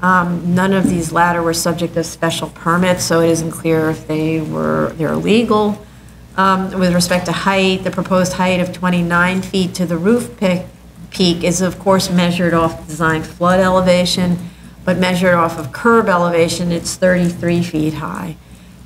None of these latter were subject to special permits, so it isn't clear if they're legal. With respect to height, the proposed height of 29 feet to the roof peak is of course measured off design flood elevation, but measured off of curb elevation, it's 33 feet high.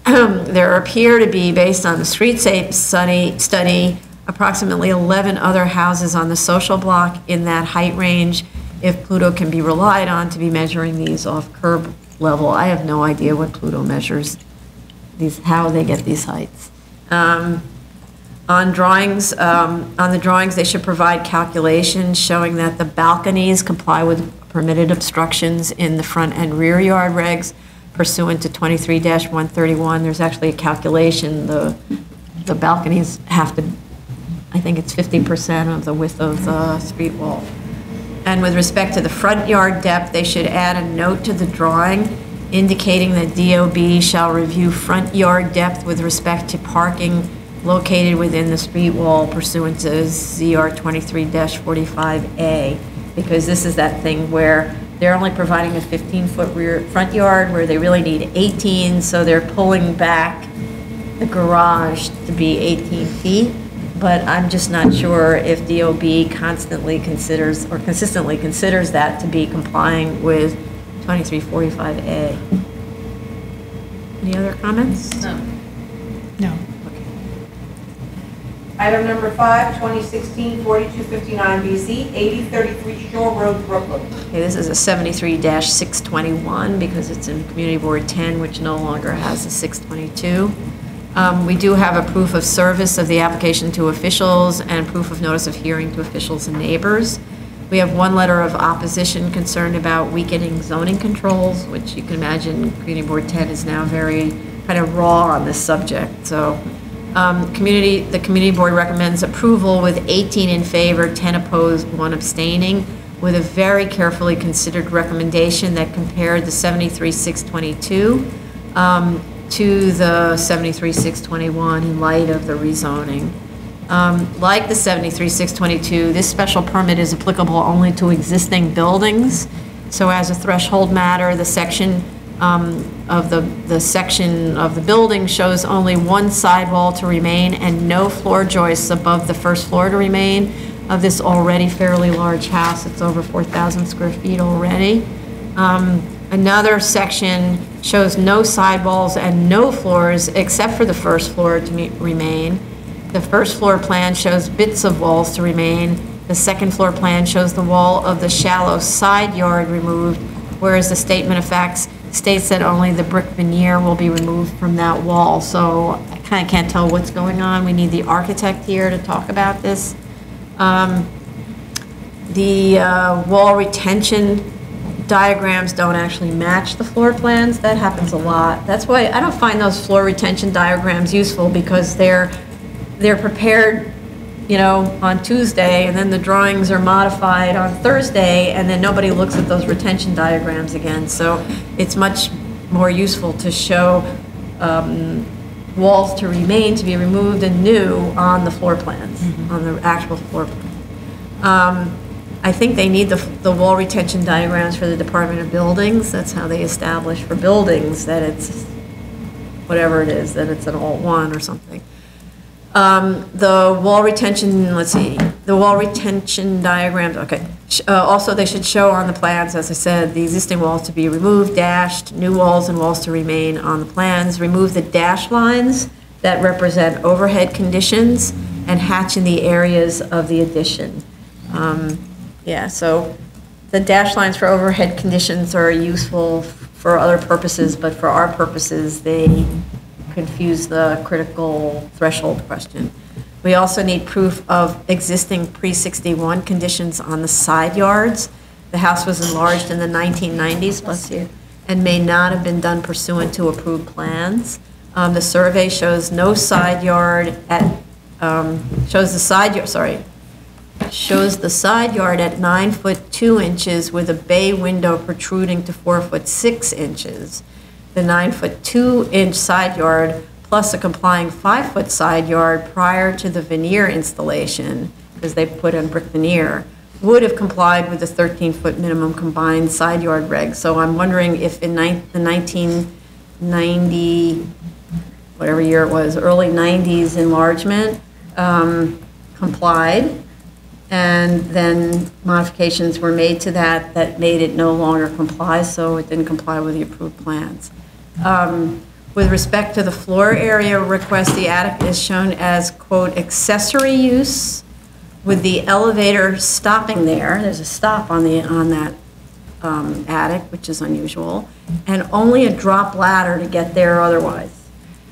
There appear to be, based on the streetscape study, approximately 11 other houses on the social block in that height range, if Pluto can be relied on to be measuring these off curb level. I have no idea what Pluto measures, how they get these heights. On the drawings, they should provide calculations showing that the balconies comply with permitted obstructions in the front and rear yard regs pursuant to 23-131. There's actually a calculation. The balconies have to, I think it's 50% of the width of the street wall. And with respect to the front yard depth, they should add a note to the drawing indicating that DOB shall review front yard depth with respect to parking located within the street wall pursuant to ZR 23-45A, because this is that thing where they're only providing a 15-foot rear front yard where they really need 18, so they're pulling back the garage to be 18 feet. But I'm just not sure if DOB consistently considers that to be complying with 2345A. Any other comments? No. No. Item number 5, 2016-4259BZ, 8033 Shore Road, Brooklyn. Okay, this is a 73-621 because it's in Community Board 10, which no longer has a 622. We do have a proof of service of the application to officials and proof of notice of hearing to officials and neighbors. We have one letter of opposition concerned about weakening zoning controls, which you can imagine Community Board 10 is now very kind of raw on this subject. So the Community Board recommends approval with 18 in favor, 10 opposed, 1 abstaining, with a very carefully considered recommendation that compared the 73-622 to the 73-621 in light of the rezoning. Like the 73-622, this special permit is applicable only to existing buildings. So as a threshold matter, the section of the section of the building shows only one sidewall to remain and no floor joists above the first floor to remain of this already fairly large house. It's over 4,000 square feet already. Another section shows no sidewalls and no floors except for the first floor to remain. The first floor plan shows bits of walls to remain. The second floor plan shows the wall of the shallow side yard removed, whereas the statement of facts states that only the brick veneer will be removed from that wall. So I kind of can't tell what's going on. We need the architect here to talk about this. The wall retention diagrams don't actually match the floor plans. That happens a lot. That's why I don't find those floor retention diagrams useful, because they're prepared, you know, on Tuesday, and then the drawings are modified on Thursday, and then nobody looks at those retention diagrams again. So it's much more useful to show walls to remain, to be removed, and new on the floor plans, on the actual floor plan. I think they need the wall retention diagrams for the Department of Buildings. That's how they establish for buildings that it's whatever it is, that it's an alt one or something. The wall retention, let's see, the wall retention diagrams, okay. Also, they should show on the plans, as I said, the existing walls to be removed, dashed, new walls and walls to remain on the plans. Remove the dash lines that represent overhead conditions and hatch in the areas of the addition. Yeah, so the dash lines for overhead conditions are useful for other purposes, but for our purposes, they confuse the critical threshold question. We also need proof of existing pre-61 conditions on the side yards. The house was enlarged in the 1990s, bless you, and may not have been done pursuant to approved plans. The survey shows no side yard at, shows the side yard at 9 foot 2 inches with a bay window protruding to 4 foot 6 inches. The 9 foot 2 inch side yard plus a complying 5 foot side yard prior to the veneer installation, because they put in brick veneer, would have complied with the 13-foot minimum combined side yard reg. So I'm wondering if in the 1990, whatever year it was, early 90s enlargement complied, and then modifications were made to that that made it no longer comply, so it didn't comply with the approved plans. With respect to the floor area request, the attic is shown as, quote, accessory use, with the elevator stopping there. There's a stop on that attic, which is unusual, and only a drop ladder to get there otherwise.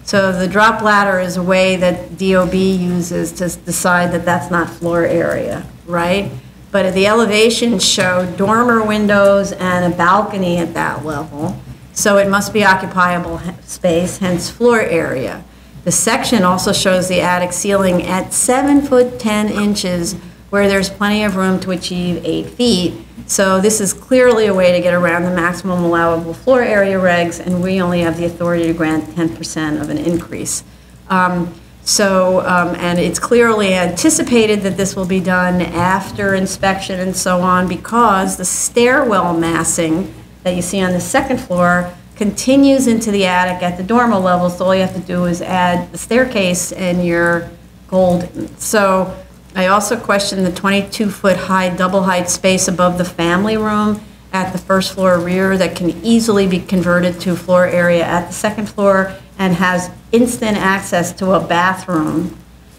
So the drop ladder is a way that DOB uses to decide that that's not floor area, right? But the elevations show dormer windows and a balcony at that level, so it must be occupiable space, hence floor area. The section also shows the attic ceiling at 7 foot 10 inches, where there's plenty of room to achieve 8 feet. So this is clearly a way to get around the maximum allowable floor area regs, and we only have the authority to grant 10% of an increase. And it's clearly anticipated that this will be done after inspection and so on, because the stairwell massing that you see on the second floor continues into the attic at the dormer level, so all you have to do is add the staircase and you're golden. So I also question the 22-foot high double height space above the family room at the first floor rear that can easily be converted to floor area at the second floor and has instant access to a bathroom.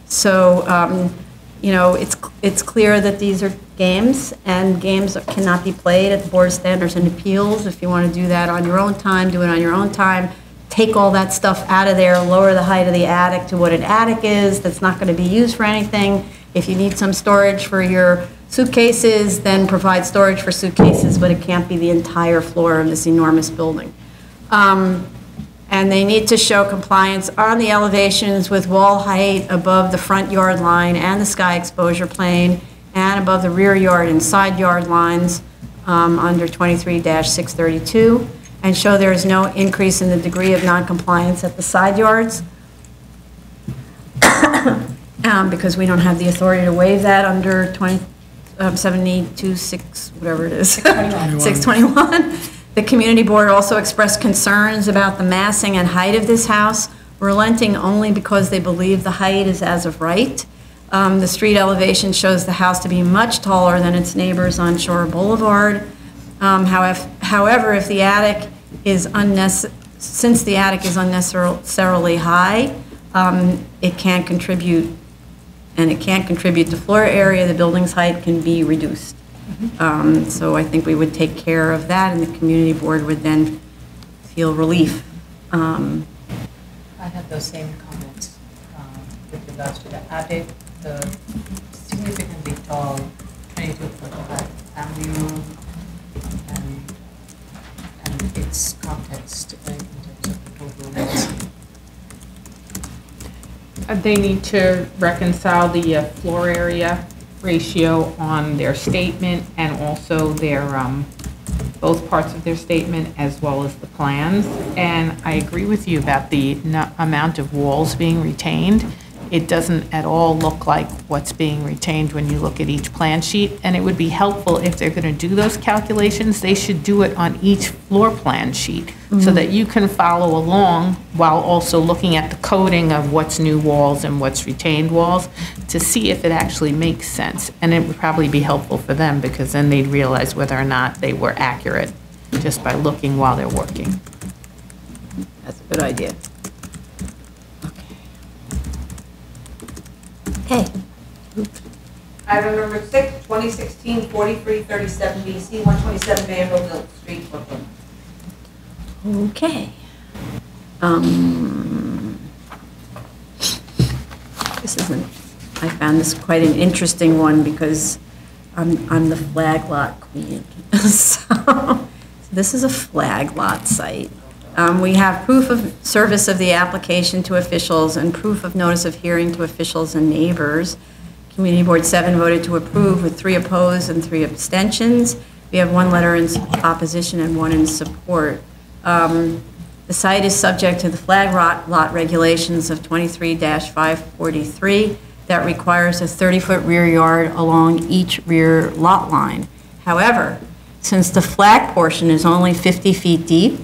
So, you know, it's clear that these are games, and games cannot be played at the Board of Standards and Appeals. If you want to do that on your own time, do it on your own time. Take all that stuff out of there, lower the height of the attic to what an attic is that's not going to be used for anything. If you need some storage for your suitcases, then provide storage for suitcases, but it can't be the entire floor of this enormous building. And they need to show compliance on the elevations with wall height above the front yard line and the sky exposure plane, and above the rear yard and side yard lines under 23-632. and show there is no increase in the degree of noncompliance at the side yards. Because we don't have the authority to waive that under 72-6, whatever it is. 621. The community board also expressed concerns about the massing and height of this house, relenting only because they believe the height is as of right. The street elevation shows the house to be much taller than its neighbors on Shore Boulevard. However, if the attic is since the attic is unnecessarily high, it can't contribute to floor area, the building's height can be reduced. So I think we would take care of that, and the community board would then feel relief. I have those same comments with regards to the attic, the significantly tall 22-foot high family room, and its context in terms of the total length. They need to reconcile the floor area ratio on their statement and also their, both parts of their statement as well as the plans. And I agree with you about the amount of walls being retained. It doesn't at all look like what's being retained when you look at each plan sheet. And it would be helpful if they're going to do those calculations, they should do it on each floor plan sheet so that you can follow along while also looking at the coding of what's new walls and what's retained walls to see if it actually makes sense. And it would probably be helpful for them because then they'd realize whether or not they were accurate just by looking while they're working. That's a good idea. Okay. Item number 6, 2016-4337 BC, 127 Vanderbilt Street, Brooklyn. Okay. This isn't, I found this quite an interesting one because I'm the flag lot queen. So this is a flag lot site. We have proof of service of the application to officials and proof of notice of hearing to officials and neighbors. Community Board 7 voted to approve with 3 opposed and 3 abstentions. We have 1 letter in opposition and 1 in support. The site is subject to the flag lot regulations of 23-543 that requires a 30-foot rear yard along each rear lot line. However, since the flag portion is only 50 feet deep,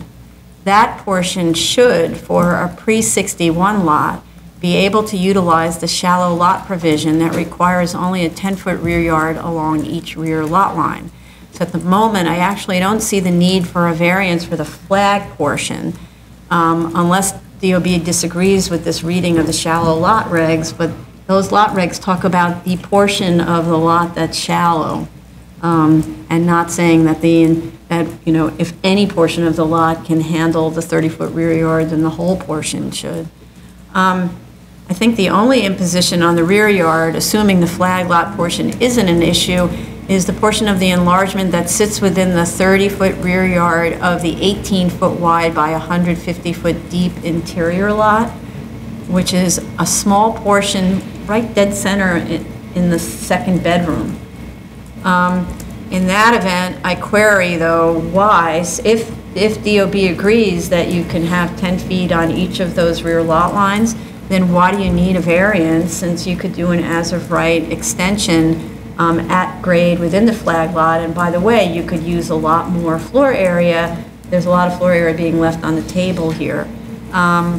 that portion should, for a pre-61 lot, be able to utilize the shallow lot provision that requires only a 10-foot rear yard along each rear lot line. So at the moment, I actually don't see the need for a variance for the flag portion, unless DOB disagrees with this reading of the shallow lot regs, but those lot regs talk about the portion of the lot that's shallow, and not saying that if any portion of the lot can handle the 30-foot rear yard, then the whole portion should. I think the only imposition on the rear yard, assuming the flag lot portion isn't an issue, is the portion of the enlargement that sits within the 30-foot rear yard of the 18-foot wide by 150-foot deep interior lot, which is a small portion right dead center in the second bedroom. In that event, I query, though, why, if DOB agrees that you can have 10 feet on each of those rear lot lines, then why do you need a variance since you could do an as-of-right extension at grade within the flag lot? And by the way, you could use a lot more floor area. There's a lot of floor area being left on the table here. I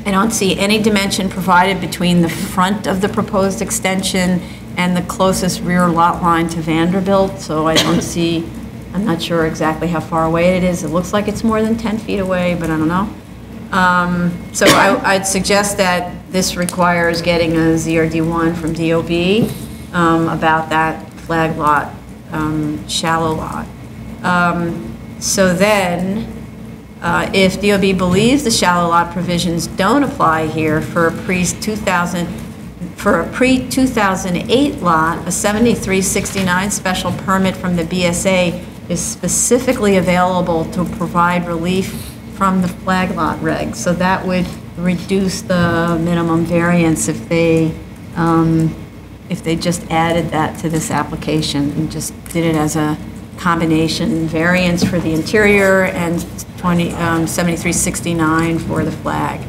don't see any dimension provided between the front of the proposed extension and the closest rear lot line to Vanderbilt, so I don't see, I'm not sure exactly how far away it is. It looks like it's more than 10 feet away, but I don't know. So I'd suggest that this requires getting a ZRD1 from DOB about that flag lot, shallow lot. So then, if DOB believes the shallow lot provisions don't apply here for a pre-2008 lot, a 7369 special permit from the BSA is specifically available to provide relief from the flag lot regs. So that would reduce the minimum variance if they just added that to this application and just did it as a combination variance for the interior and 7369 for the flag.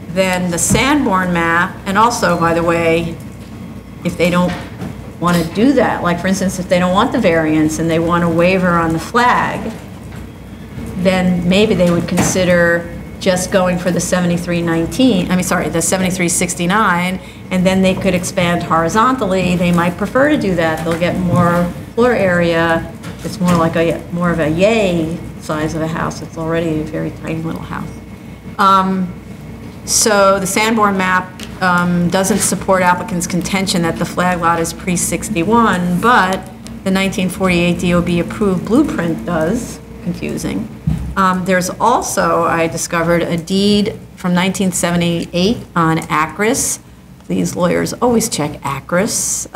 Then the Sanborn map, and also, by the way, if they don't want to do that, like for instance, if they don't want the variance and they want a waiver on the flag, then maybe they would consider just going for the 7319, the 7369, and then they could expand horizontally. They might prefer to do that. They'll get more floor area. It's more like more of a yay size of a house. It's already a very tiny little house. So the Sanborn map doesn't support applicants' contention that the flag lot is pre-61, but the 1948 DOB approved blueprint does. Confusing. There's also, I discovered, a deed from 1978 on Acris. These lawyers always check Acris.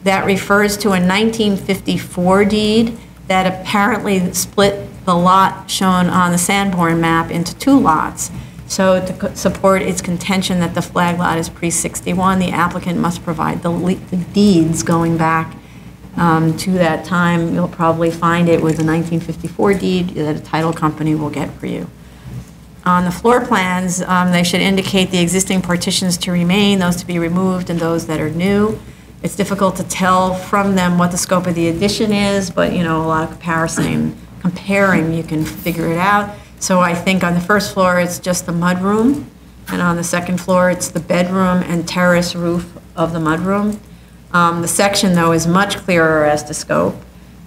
That refers to a 1954 deed that apparently split the lot shown on the Sanborn map into 2 lots. So to support its contention that the flag lot is pre-61, the applicant must provide the deeds going back to that time. You'll probably find it with a 1954 deed that a title company will get for you. On the floor plans, they should indicate the existing partitions to remain, those to be removed, and those that are new. It's difficult to tell from them what the scope of the addition is, but a lot of comparing, you can figure it out. So I think on the first floor, it's just the mudroom, and on the second floor, it's the bedroom and terrace roof of the mudroom. The section, though, is much clearer as to scope.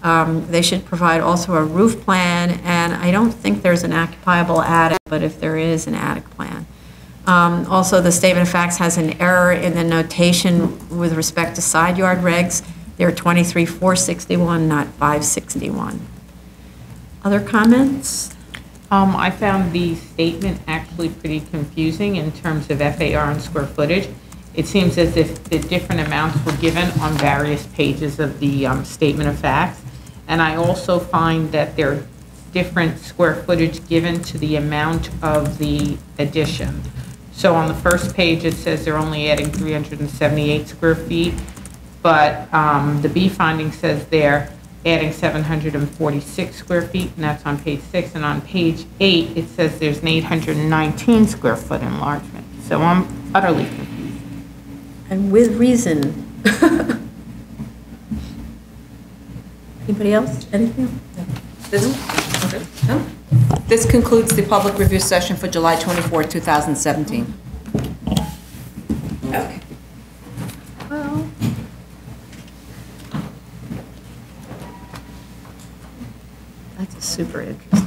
They should provide also a roof plan, and I don't think there's an occupiable attic, but if there is, an attic plan. Also, the statement of facts has an error in the notation with respect to side yard regs. They're 23,461, not 561. Other comments? I found the statement actually pretty confusing in terms of FAR and square footage. It seems as if the different amounts were given on various pages of the statement of facts. And I also find that there are different square footage given to the amount of the addition. So on the first page, it says they're only adding 378 square feet, but the B finding says they're adding 746 square feet, and that's on page 6. And on page 8, it says there's an 819 square foot enlargement. So I'm utterly confused. And with reason. Anybody else? Anything? No. This concludes the public review session for July 24, 2017. Okay. Well, that's super interesting.